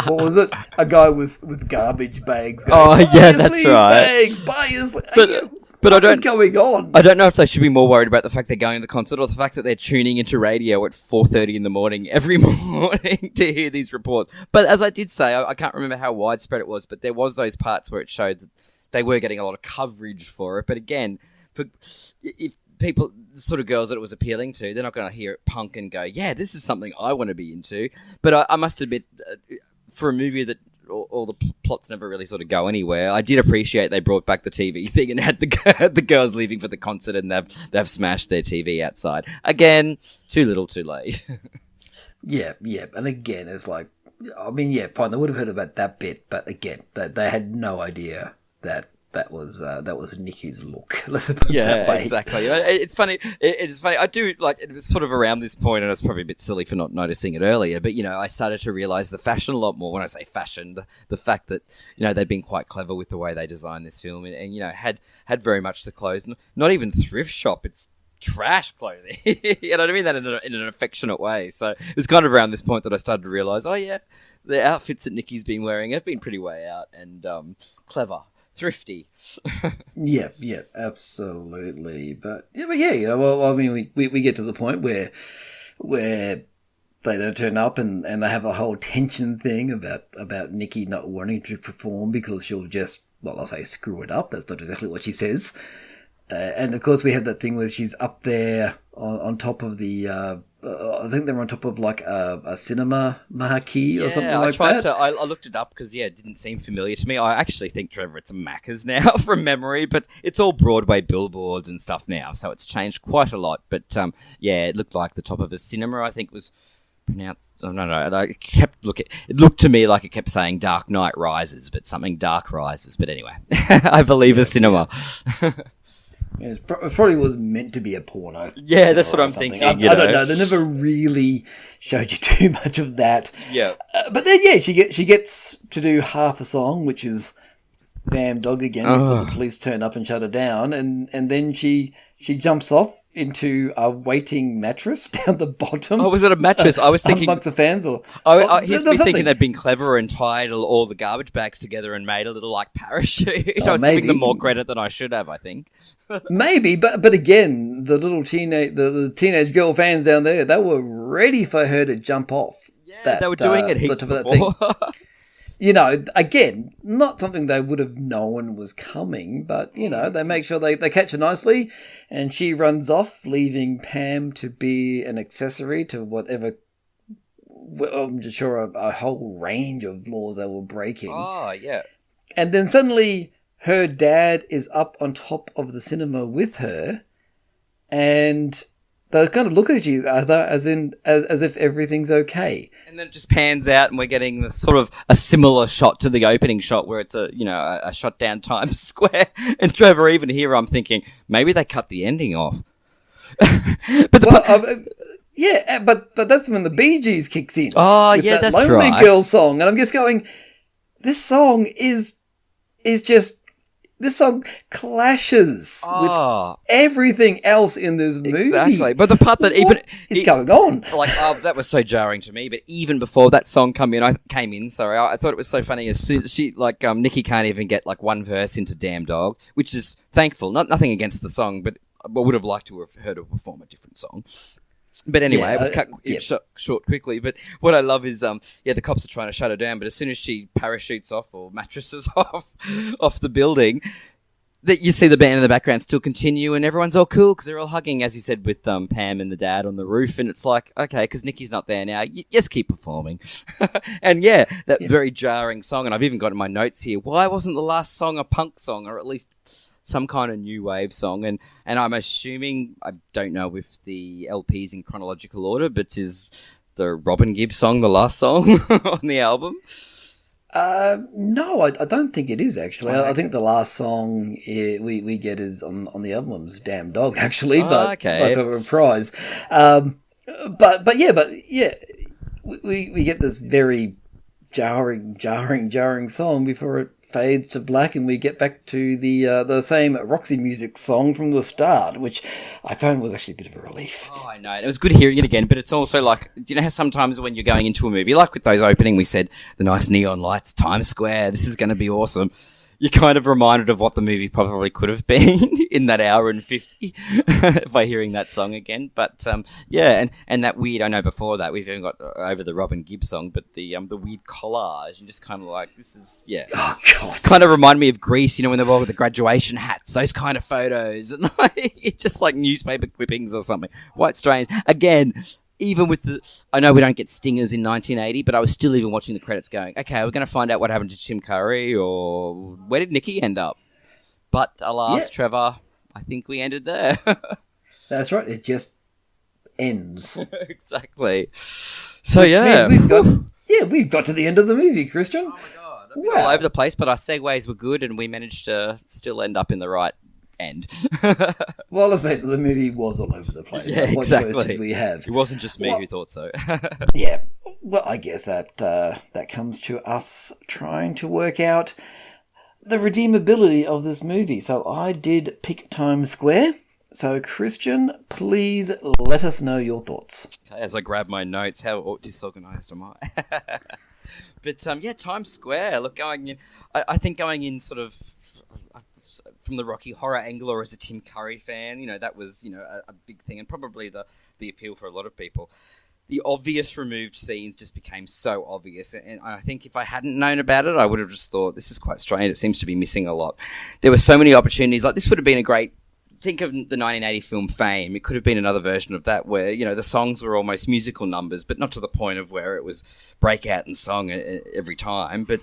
what was it? A guy with garbage bags going, that's right. Bags, buy your sleeves. But what's going on? I don't know if they should be more worried about the fact they're going to the concert or the fact that they're tuning into radio at 4:30 in the morning every morning to hear these reports. But as I did say, I can't remember how widespread it was, but there was those parts where it showed that they were getting a lot of coverage for it. But again, if people, the sort of girls that it was appealing to, they're not going to hear it punk and go, yeah, this is something I want to be into. But I must admit, for a movie that all the plots never really sort of go anywhere, I did appreciate they brought back the TV thing and had the girls leaving for the concert, and they've smashed their TV outside. Again, too little too late. Yeah. And again, it's fine, they would have heard about that bit, but again, they had no idea that was Nikki's look. Let's put it that way. Exactly. It's funny. It's funny. I do it was sort of around this point, and it's probably a bit silly for not noticing it earlier. But I started to realize the fashion a lot more. When I say fashion, the fact that they've been quite clever with the way they designed this film, and had very much the clothes. Not even thrift shop. It's trash clothing. And I mean that in an affectionate way. So it was kind of around this point that I started to realize, oh yeah, the outfits that Nikki's been wearing have been pretty way out and clever. Thrifty. yeah, absolutely. But we get to the point where they don't turn up and they have a whole tension thing about Nikki not wanting to perform because she'll just, I'll say screw it up. That's not exactly what she says. And of course we have that thing where she's up there on top of the, I think they were on top of a cinema marquee or something like that. I looked it up because, it didn't seem familiar to me. I actually think, Trevor, it's a Macca's now from memory, but it's all Broadway billboards and stuff now, so it's changed quite a lot. But, it looked like the top of a cinema, I think, was pronounced? Oh, no. I kept looking. It looked to me like it kept saying Dark Knight Rises, but something Dark Rises. But anyway, I believe a cinema. Yeah, it probably was meant to be a porno. Yeah, that's what I'm thinking. I don't know. They never really showed you too much of that. Yeah. But then, yeah, she gets to do half a song, which is Damn Dog again, before the police turn up and shut her down. And then she jumps off into a waiting mattress down the bottom. Oh, was it a mattress? I was thinking... amongst the fans? Or he's thinking they'd been clever and tied all the garbage bags together and made a little, like, parachute. I was giving them more credit than I should have, I think. Maybe, but again, the little teenage girl fans down there, they were ready for her to jump off. Yeah, they were doing it heaps before. You know, again, not something they would have known was coming, but, you know, they make sure they catch her nicely, and she runs off, leaving Pam to be an accessory to whatever, I'm just sure, a whole range of laws they were breaking. Oh, yeah. And then suddenly her dad is up on top of the cinema with her, and they kind of look at you as if everything's okay. And then it just pans out, and we're getting this sort of a similar shot to the opening shot, where it's a shot down Times Square. And Trevor, even here, I'm thinking maybe they cut the ending off. But that's when the Bee Gees kicks in. Oh, yeah, that's right. Lonely Girl song, and I'm just going, this song is just. This song clashes with everything else in this movie. Exactly. But the part that what is going on? Like, that was so jarring to me. But even before that song came in, I thought it was so funny. As soon as Nikki can't even get like one verse into Damn Dog, which is thankful. Nothing against the song, but I would have liked to have heard her perform a different song. But anyway, it was cut short quickly. But what I love is, the cops are trying to shut her down. But as soon as she parachutes off or mattresses off the building, that you see the band in the background still continue, and everyone's all cool because they're all hugging, as you said, with Pam and the dad on the roof. And it's like, okay, because Nikki's not there now, just keep performing. And very jarring song. And I've even got in my notes here, why wasn't the last song a punk song, or at least some kind of new wave song? And I'm assuming, I don't know if the LP's in chronological order, but is the Robin Gibb song the last song on the album? No, I don't think it is, actually. Okay. I think the last song we get is on the album's Damn Dog, actually, like a reprise. But yeah, we get this very jarring song before it fades to black, and we get back to the same Roxy Music song from the start, which I found was actually a bit of a relief. Oh, I know. It was good hearing it again, but it's also like, you know how sometimes when you're going into a movie, like with those opening, we said, the nice neon lights, Times Square, this is going to be awesome. You're kind of reminded of what the movie probably could have been in that hour and 50 by hearing that song again. But and that weird, I know before that we've even got over the Robin Gibb song, but the weird collage, and just kind of like, this is, oh god, kind of reminded me of Grease, you know, when they were all with the graduation hats, those kind of photos, and like, it's just like newspaper clippings or something. Quite strange. Again, even with I know we don't get stingers in 1980, but I was still even watching the credits going, okay, we're going to find out what happened to Tim Curry, or where did Nikki end up? But alas, Trevor, I think we ended there. That's right. It just ends. Exactly. So we've got to the end of the movie, Kristian. Oh my god. Wow. All over the place, but our segues were good, and we managed to still end up in the right end. Well, let's face it, the movie was all over the place. Yeah, so exactly. What choice did we have? It wasn't just me who thought so. Yeah. Well, I guess that comes to us trying to work out the redeemability of this movie. So I did pick Times Square. So Kristian, please let us know your thoughts. Okay, as I grab my notes, how disorganized am I? But Times Square. Look, going in, I think going in sort of from the Rocky Horror angle, or as a Tim Curry fan, you know, that was, you know, a big thing, and probably the appeal for a lot of people. The obvious removed scenes just became so obvious, and I think if I hadn't known about it, I would have just thought, this is quite strange, it seems to be missing a lot. There were so many opportunities, like this would have been a great think of the 1980 film Fame. It could have been another version of that where, you know, the songs were almost musical numbers, but not to the point of where it was breakout in song every time. But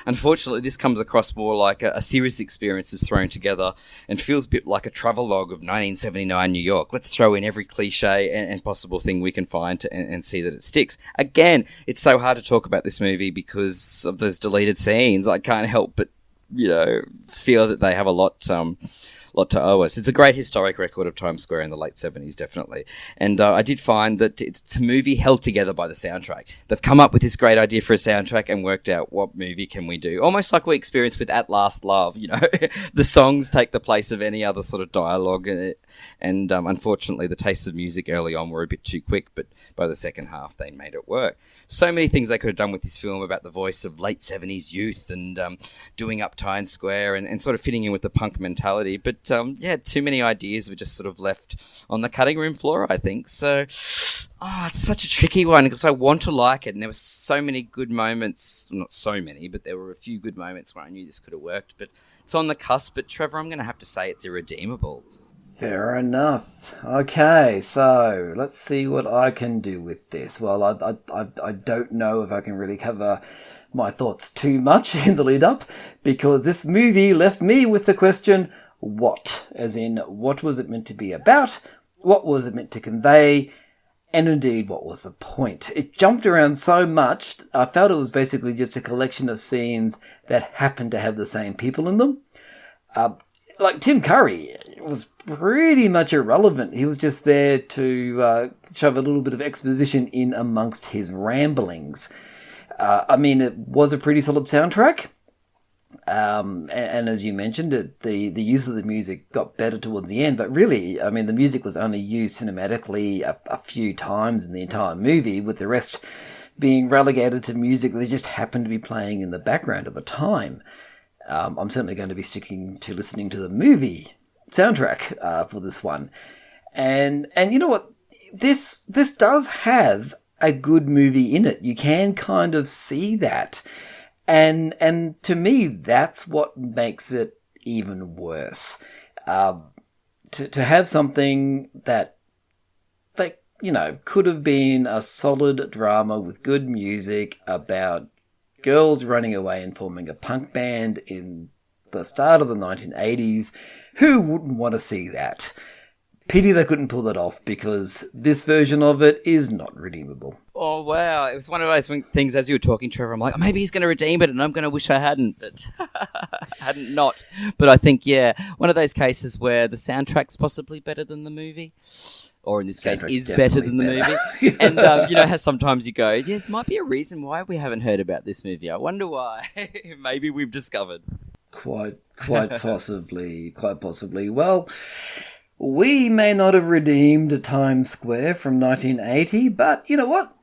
unfortunately, this comes across more like a series of experiences thrown together and feels a bit like a travelogue of 1979 New York. Let's throw in every cliche and possible thing we can find and see that it sticks. Again, it's so hard to talk about this movie because of those deleted scenes. I can't help but, you know, feel that they have a lot to owe us. It's a great historic record of Times Square in the late 70s, definitely. And I did find that it's a movie held together by the soundtrack. They've come up with this great idea for a soundtrack and worked out what movie can we do. Almost like we experienced with At Last Love, you know. The songs take the place of any other sort of dialogue. And unfortunately, the tastes of music early on were a bit too quick, but by the second half, they made it work. So many things they could have done with this film about the voice of late 70s youth and doing up Times Square and sort of fitting in with the punk mentality. But yeah, too many ideas were just sort of left on the cutting room floor, I think. So, it's such a tricky one because I want to like it. And there were so many good moments, not so many, but there were a few good moments where I knew this could have worked. But it's on the cusp. But Trevor, I'm going to have to say it's irredeemable. Fair enough. Okay, so let's see what I can do with this. Well, I don't know if I can really cover my thoughts too much in the lead up because this movie left me with the question, what? As in, what was it meant to be about? What was it meant to convey? And indeed, what was the point? It jumped around so much, I felt it was basically just a collection of scenes that happened to have the same people in them. Like Tim Curry was pretty much irrelevant. He was just there to shove a little bit of exposition in amongst his ramblings. I mean, it was a pretty solid soundtrack. And as you mentioned, the use of the music got better towards the end. But really, I mean, the music was only used cinematically a few times in the entire movie, with the rest being relegated to music that just happened to be playing in the background at the time. I'm certainly going to be sticking to listening to the movie soundtrack for this one. And you know what? This does have a good movie in it. You can kind of see that. And to me, that's what makes it even worse. To have something that, you know, could have been a solid drama with good music about girls running away and forming a punk band in the start of the 1980s. Who wouldn't want to see that? Pity they couldn't pull that off because this version of it is not redeemable. Oh, wow. It was one of those things as you were talking, Trevor. I'm like, maybe he's going to redeem it and I'm going to wish I hadn't, but hadn't not. But I think, yeah, one of those cases where the soundtrack's possibly better than the movie. Or in this case, is better than the movie. And, you know, how sometimes you go, yeah, there might be a reason why we haven't heard about this movie. I wonder why. Maybe we've discovered. Quite possibly. Well, we may not have redeemed Times Square from 1980, but you know what?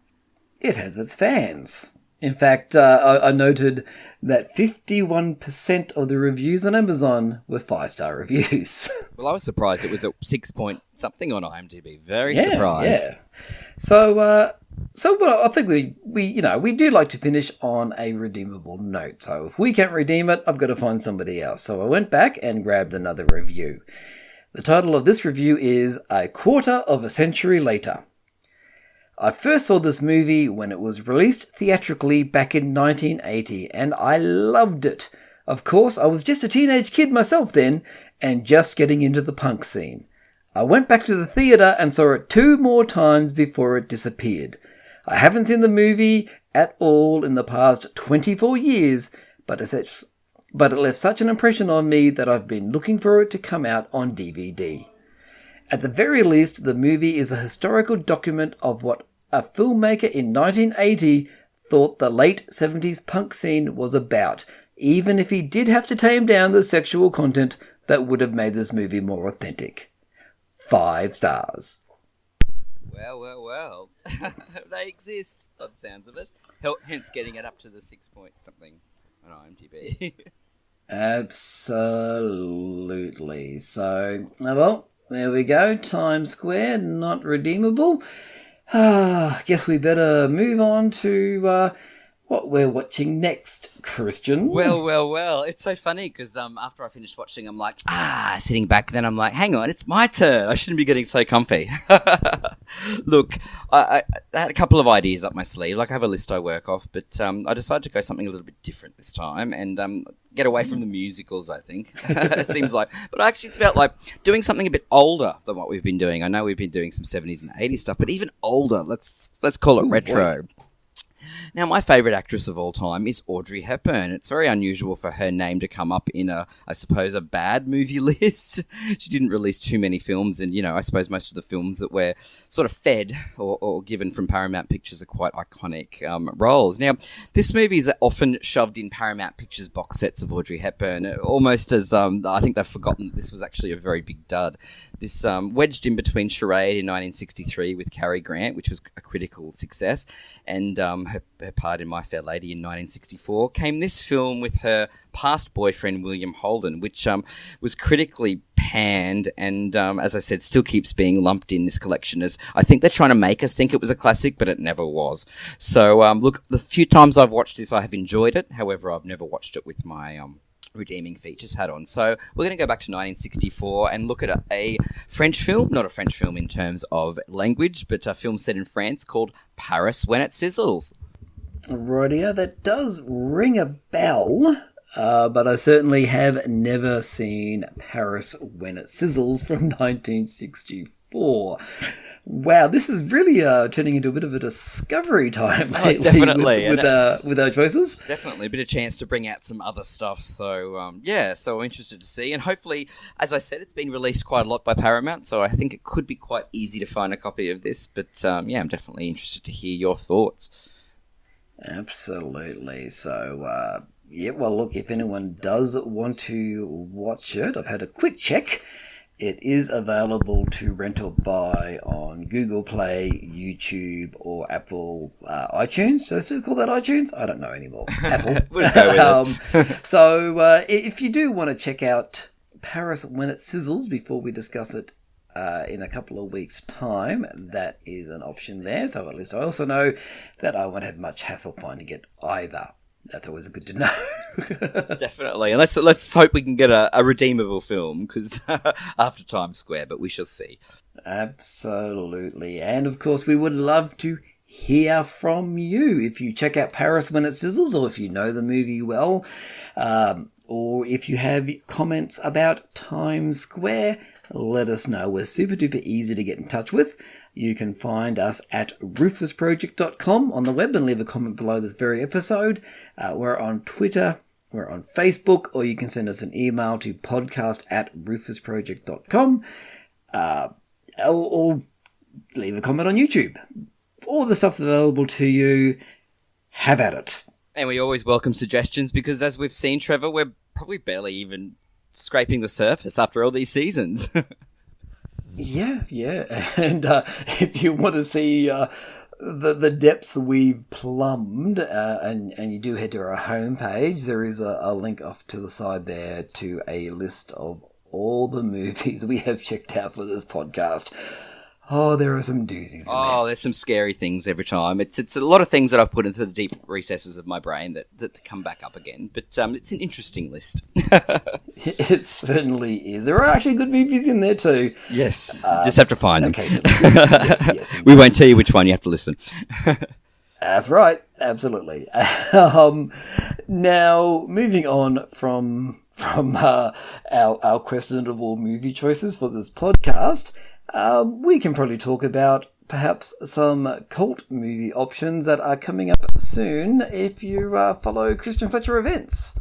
It has its fans. In fact, I noted that 51% of the reviews on Amazon were 5-star reviews. Well, I was surprised it was at 6 point something on IMDb. Very surprised. Yeah. So well, I think we do like to finish on a redeemable note. So if we can't redeem it, I've got to find somebody else. So I went back and grabbed another review. The title of this review is A Quarter of a Century Later. I first saw this movie when it was released theatrically back in 1980, and I loved it. Of course, I was just a teenage kid myself then, and just getting into the punk scene. I went back to the theatre and saw it 2 more times before it disappeared. I haven't seen the movie at all in the past 24 years, but it left such an impression on me that I've been looking for it to come out on DVD. At the very least, the movie is a historical document of what a filmmaker in 1980 thought the late 70s punk scene was about, even if he did have to tame down the sexual content that would have made this movie more authentic. 5 stars. Well. They exist, by the sounds of it. Hence getting it up to the 6 point something on IMDb. Absolutely. So, well, there we go. Times Square, not redeemable. Guess we better move on to what we're watching next, Kristian. Well. It's so funny because after I finished watching, I'm like, sitting back. Then I'm like, hang on, it's my turn. I shouldn't be getting so comfy. Look, I had a couple of ideas up my sleeve. Like, I have a list I work off, but I decided to go something a little bit different this time and get away from the musicals, I think. It seems like. But actually, it's about like doing something a bit older than what we've been doing. I know we've been doing some 70s and 80s stuff, but even older. Let's call it retro. Boy. Now, my favourite actress of all time is Audrey Hepburn. It's very unusual for her name to come up in a bad movie list. She didn't release too many films, and, I suppose most of the films that we're sort of fed or given from Paramount Pictures are quite iconic roles. Now, this movie is often shoved in Paramount Pictures box sets of Audrey Hepburn, almost as I think they've forgotten that this was actually a very big dud. This wedged in between Charade in 1963 with Cary Grant, which was a critical success, and her part in My Fair Lady in 1964, came this film with her past boyfriend, William Holden, which was critically panned and, as I said, still keeps being lumped in this collection as I think they're trying to make us think it was a classic, but it never was. So, look, the few times I've watched this, I have enjoyed it. However, I've never watched it with my redeeming features hat on. So we're going to go back to 1964 and look at a French film, not a French film in terms of language, but a film set in France called Paris When It Sizzles. Rightio, that does ring a bell, but I certainly have never seen Paris When It Sizzles from 1964. Wow, this is really turning into a bit of a discovery time lately definitely. with our choices. Definitely, a bit of chance to bring out some other stuff. So, so I'm interested to see. And hopefully, as I said, it's been released quite a lot by Paramount, so I think it could be quite easy to find a copy of this. But, I'm definitely interested to hear your thoughts. Absolutely. So, well, look, if anyone does want to watch it, I've had a quick check. It is available to rent or buy on Google Play, YouTube, or Apple iTunes. Do they still call that iTunes? I don't know anymore. Apple. We'll just go with it. So if you do want to check out Paris When It Sizzles before we discuss it in a couple of weeks' time, that is an option there. So at least I also know that I won't have much hassle finding it either. That's always good to know. Definitely. And let's hope we can get a redeemable film, because after Times Square, but we shall see. Absolutely. And of course, we would love to hear from you. If you check out Paris When It Sizzles, or if you know the movie well, or if you have comments about Times Square, let us know. We're super duper easy to get in touch with. You can find us at rufusproject.com on the web and leave a comment below this very episode. We're on Twitter, we're on Facebook, or you can send us an email to podcast@rufusproject.com, or leave a comment on YouTube. All the stuff's available to you. Have at it. And we always welcome suggestions because, as we've seen, Trevor, we're probably barely even scraping the surface after all these seasons. Yeah. And if you want to see the depths we've plumbed, and you do head to our homepage, there is a link off to the side there to a list of all the movies we have checked out for this podcast. Oh, there are some doozies in there. There's some scary things every time. It's a lot of things that I've put into the deep recesses of my brain that come back up again. But it's an interesting list. It certainly is. There are actually good movies in there too. Yes, just have to find them. Okay. Yes, we won't tell you which one. You have to listen. That's right. Absolutely. Now, moving on from our questionable movie choices for this podcast, we can probably talk about perhaps some cult movie options that are coming up soon if you follow Kristian Fletcher events.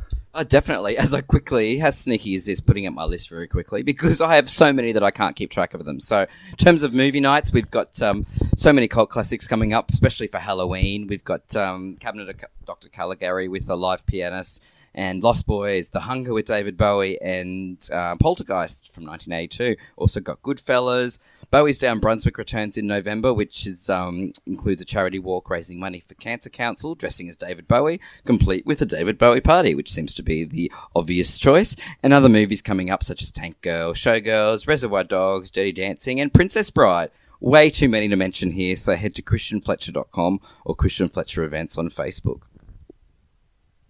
Definitely. How sneaky is this, putting up my list very quickly, because I have so many that I can't keep track of them. So in terms of movie nights, we've got so many cult classics coming up, especially for Halloween. We've got Cabinet of Dr. Caligari with a live pianist, and Lost Boys, The Hunger with David Bowie, and Poltergeist from 1982. Also got Goodfellas. Bowie's Down Brunswick returns in November, which includes a charity walk raising money for Cancer Council, dressing as David Bowie, complete with a David Bowie party, which seems to be the obvious choice. And other movies coming up, such as Tank Girl, Showgirls, Reservoir Dogs, Dirty Dancing, and Princess Bride. Way too many to mention here, so head to christianfletcher.com or Kristian Fletcher Events on Facebook.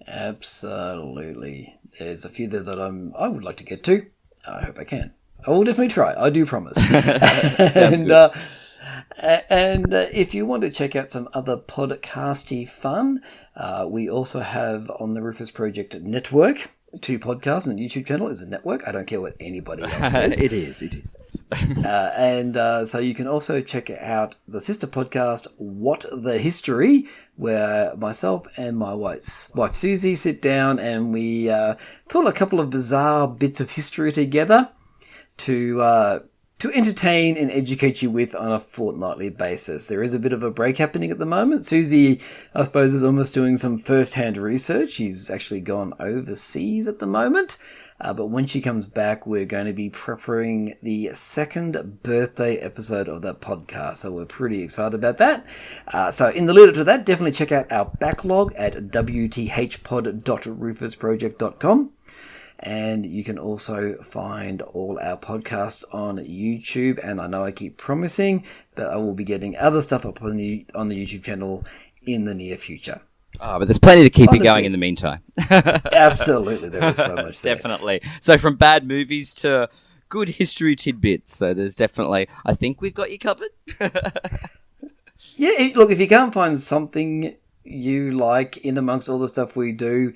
Absolutely. There's a few there that I would like to get to. I hope I can. I will definitely try. I do promise. Sounds good. And if you want to check out some other podcasty fun, we also have on the Rufus Project Network 2 podcasts and a YouTube channel. Is a network. I don't care what anybody else says. It is. So you can also check out the sister podcast, What the History, where myself and my wife Susie sit down and we pull a couple of bizarre bits of history together to entertain and educate you with on a fortnightly basis. There is a bit of a break happening at the moment. Susie, I suppose, is almost doing some first-hand research. She's actually gone overseas at the moment. But when she comes back, we're going to be preparing the 2nd birthday episode of that podcast. So we're pretty excited about that. So in the lead up to that, definitely check out our backlog at wthpod.rufusproject.com. And you can also find all our podcasts on YouTube. And I know I keep promising that I will be getting other stuff up on the YouTube channel in the near future. Oh, but there's plenty to keep you going in the meantime. Absolutely, there is so much there. Definitely. So from bad movies to good history tidbits. So there's definitely, I think we've got you covered. Yeah, look, if you can't find something you like in amongst all the stuff we do,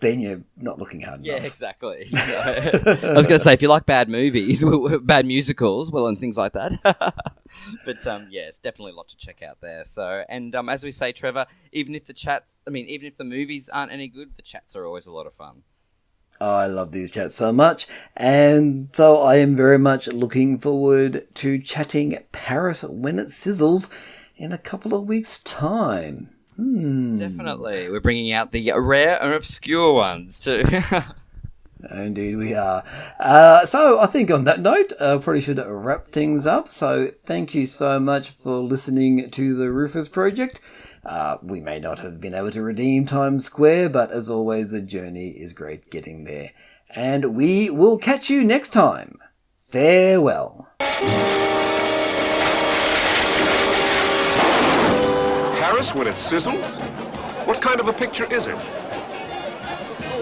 then you're not looking hard enough. Yeah, exactly. I was going to say, if you like bad movies, bad musicals, well, and things like that. But yeah, it's definitely a lot to check out there. So, and as we say, Trevor, even if the movies aren't any good, the chats are always a lot of fun. Oh, I love these chats so much. And so I am very much looking forward to chatting Paris when it sizzles in a couple of weeks' time. Definitely. We're bringing out the rare and obscure ones too. Indeed we are. So I think on that note, probably should wrap things up. So thank you so much for listening to the Rufus Project. We may not have been able to redeem Times Square, but as always, the journey is great getting there. And we will catch you next time. Farewell. Paris when it sizzles? What kind of a picture is it?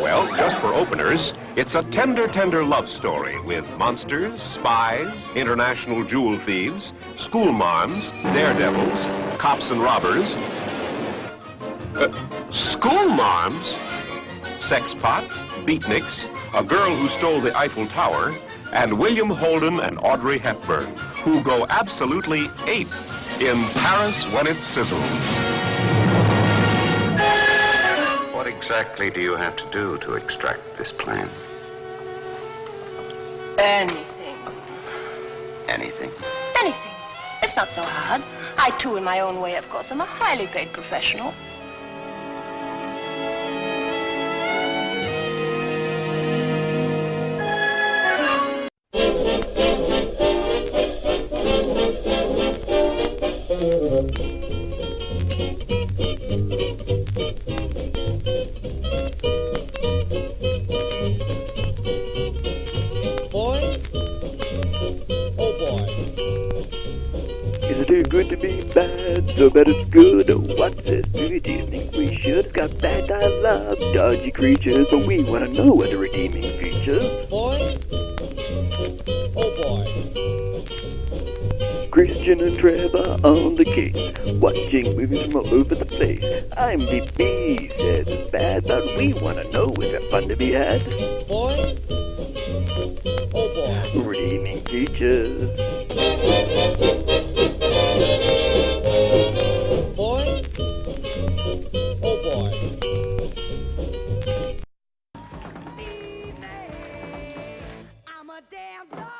Well, just for openers, it's a tender, tender love story with monsters, spies, international jewel thieves, school marms, daredevils, cops and robbers. School marms? Sex pots, beatniks, a girl who stole the Eiffel Tower, and William Holden and Audrey Hepburn, who go absolutely ape in Paris when it sizzles. What exactly do you have to do to extract this plan? Anything. Anything? Anything. It's not so hard. I, too, in my own way, of course, am a highly great professional. Is it too good to be bad? So bad it's good. What's this movie do you think we should? It's got bad dialogue, dodgy creatures, but we want to know what the redeeming features. Boy? Oh boy. Kristian and Trevor on the case, watching movies from all over the place. IMDb says it's bad, but we want to know is there fun to be had? Boy? Oh boy. Redeeming features. Boy? Oh boy. I'm a damn dog.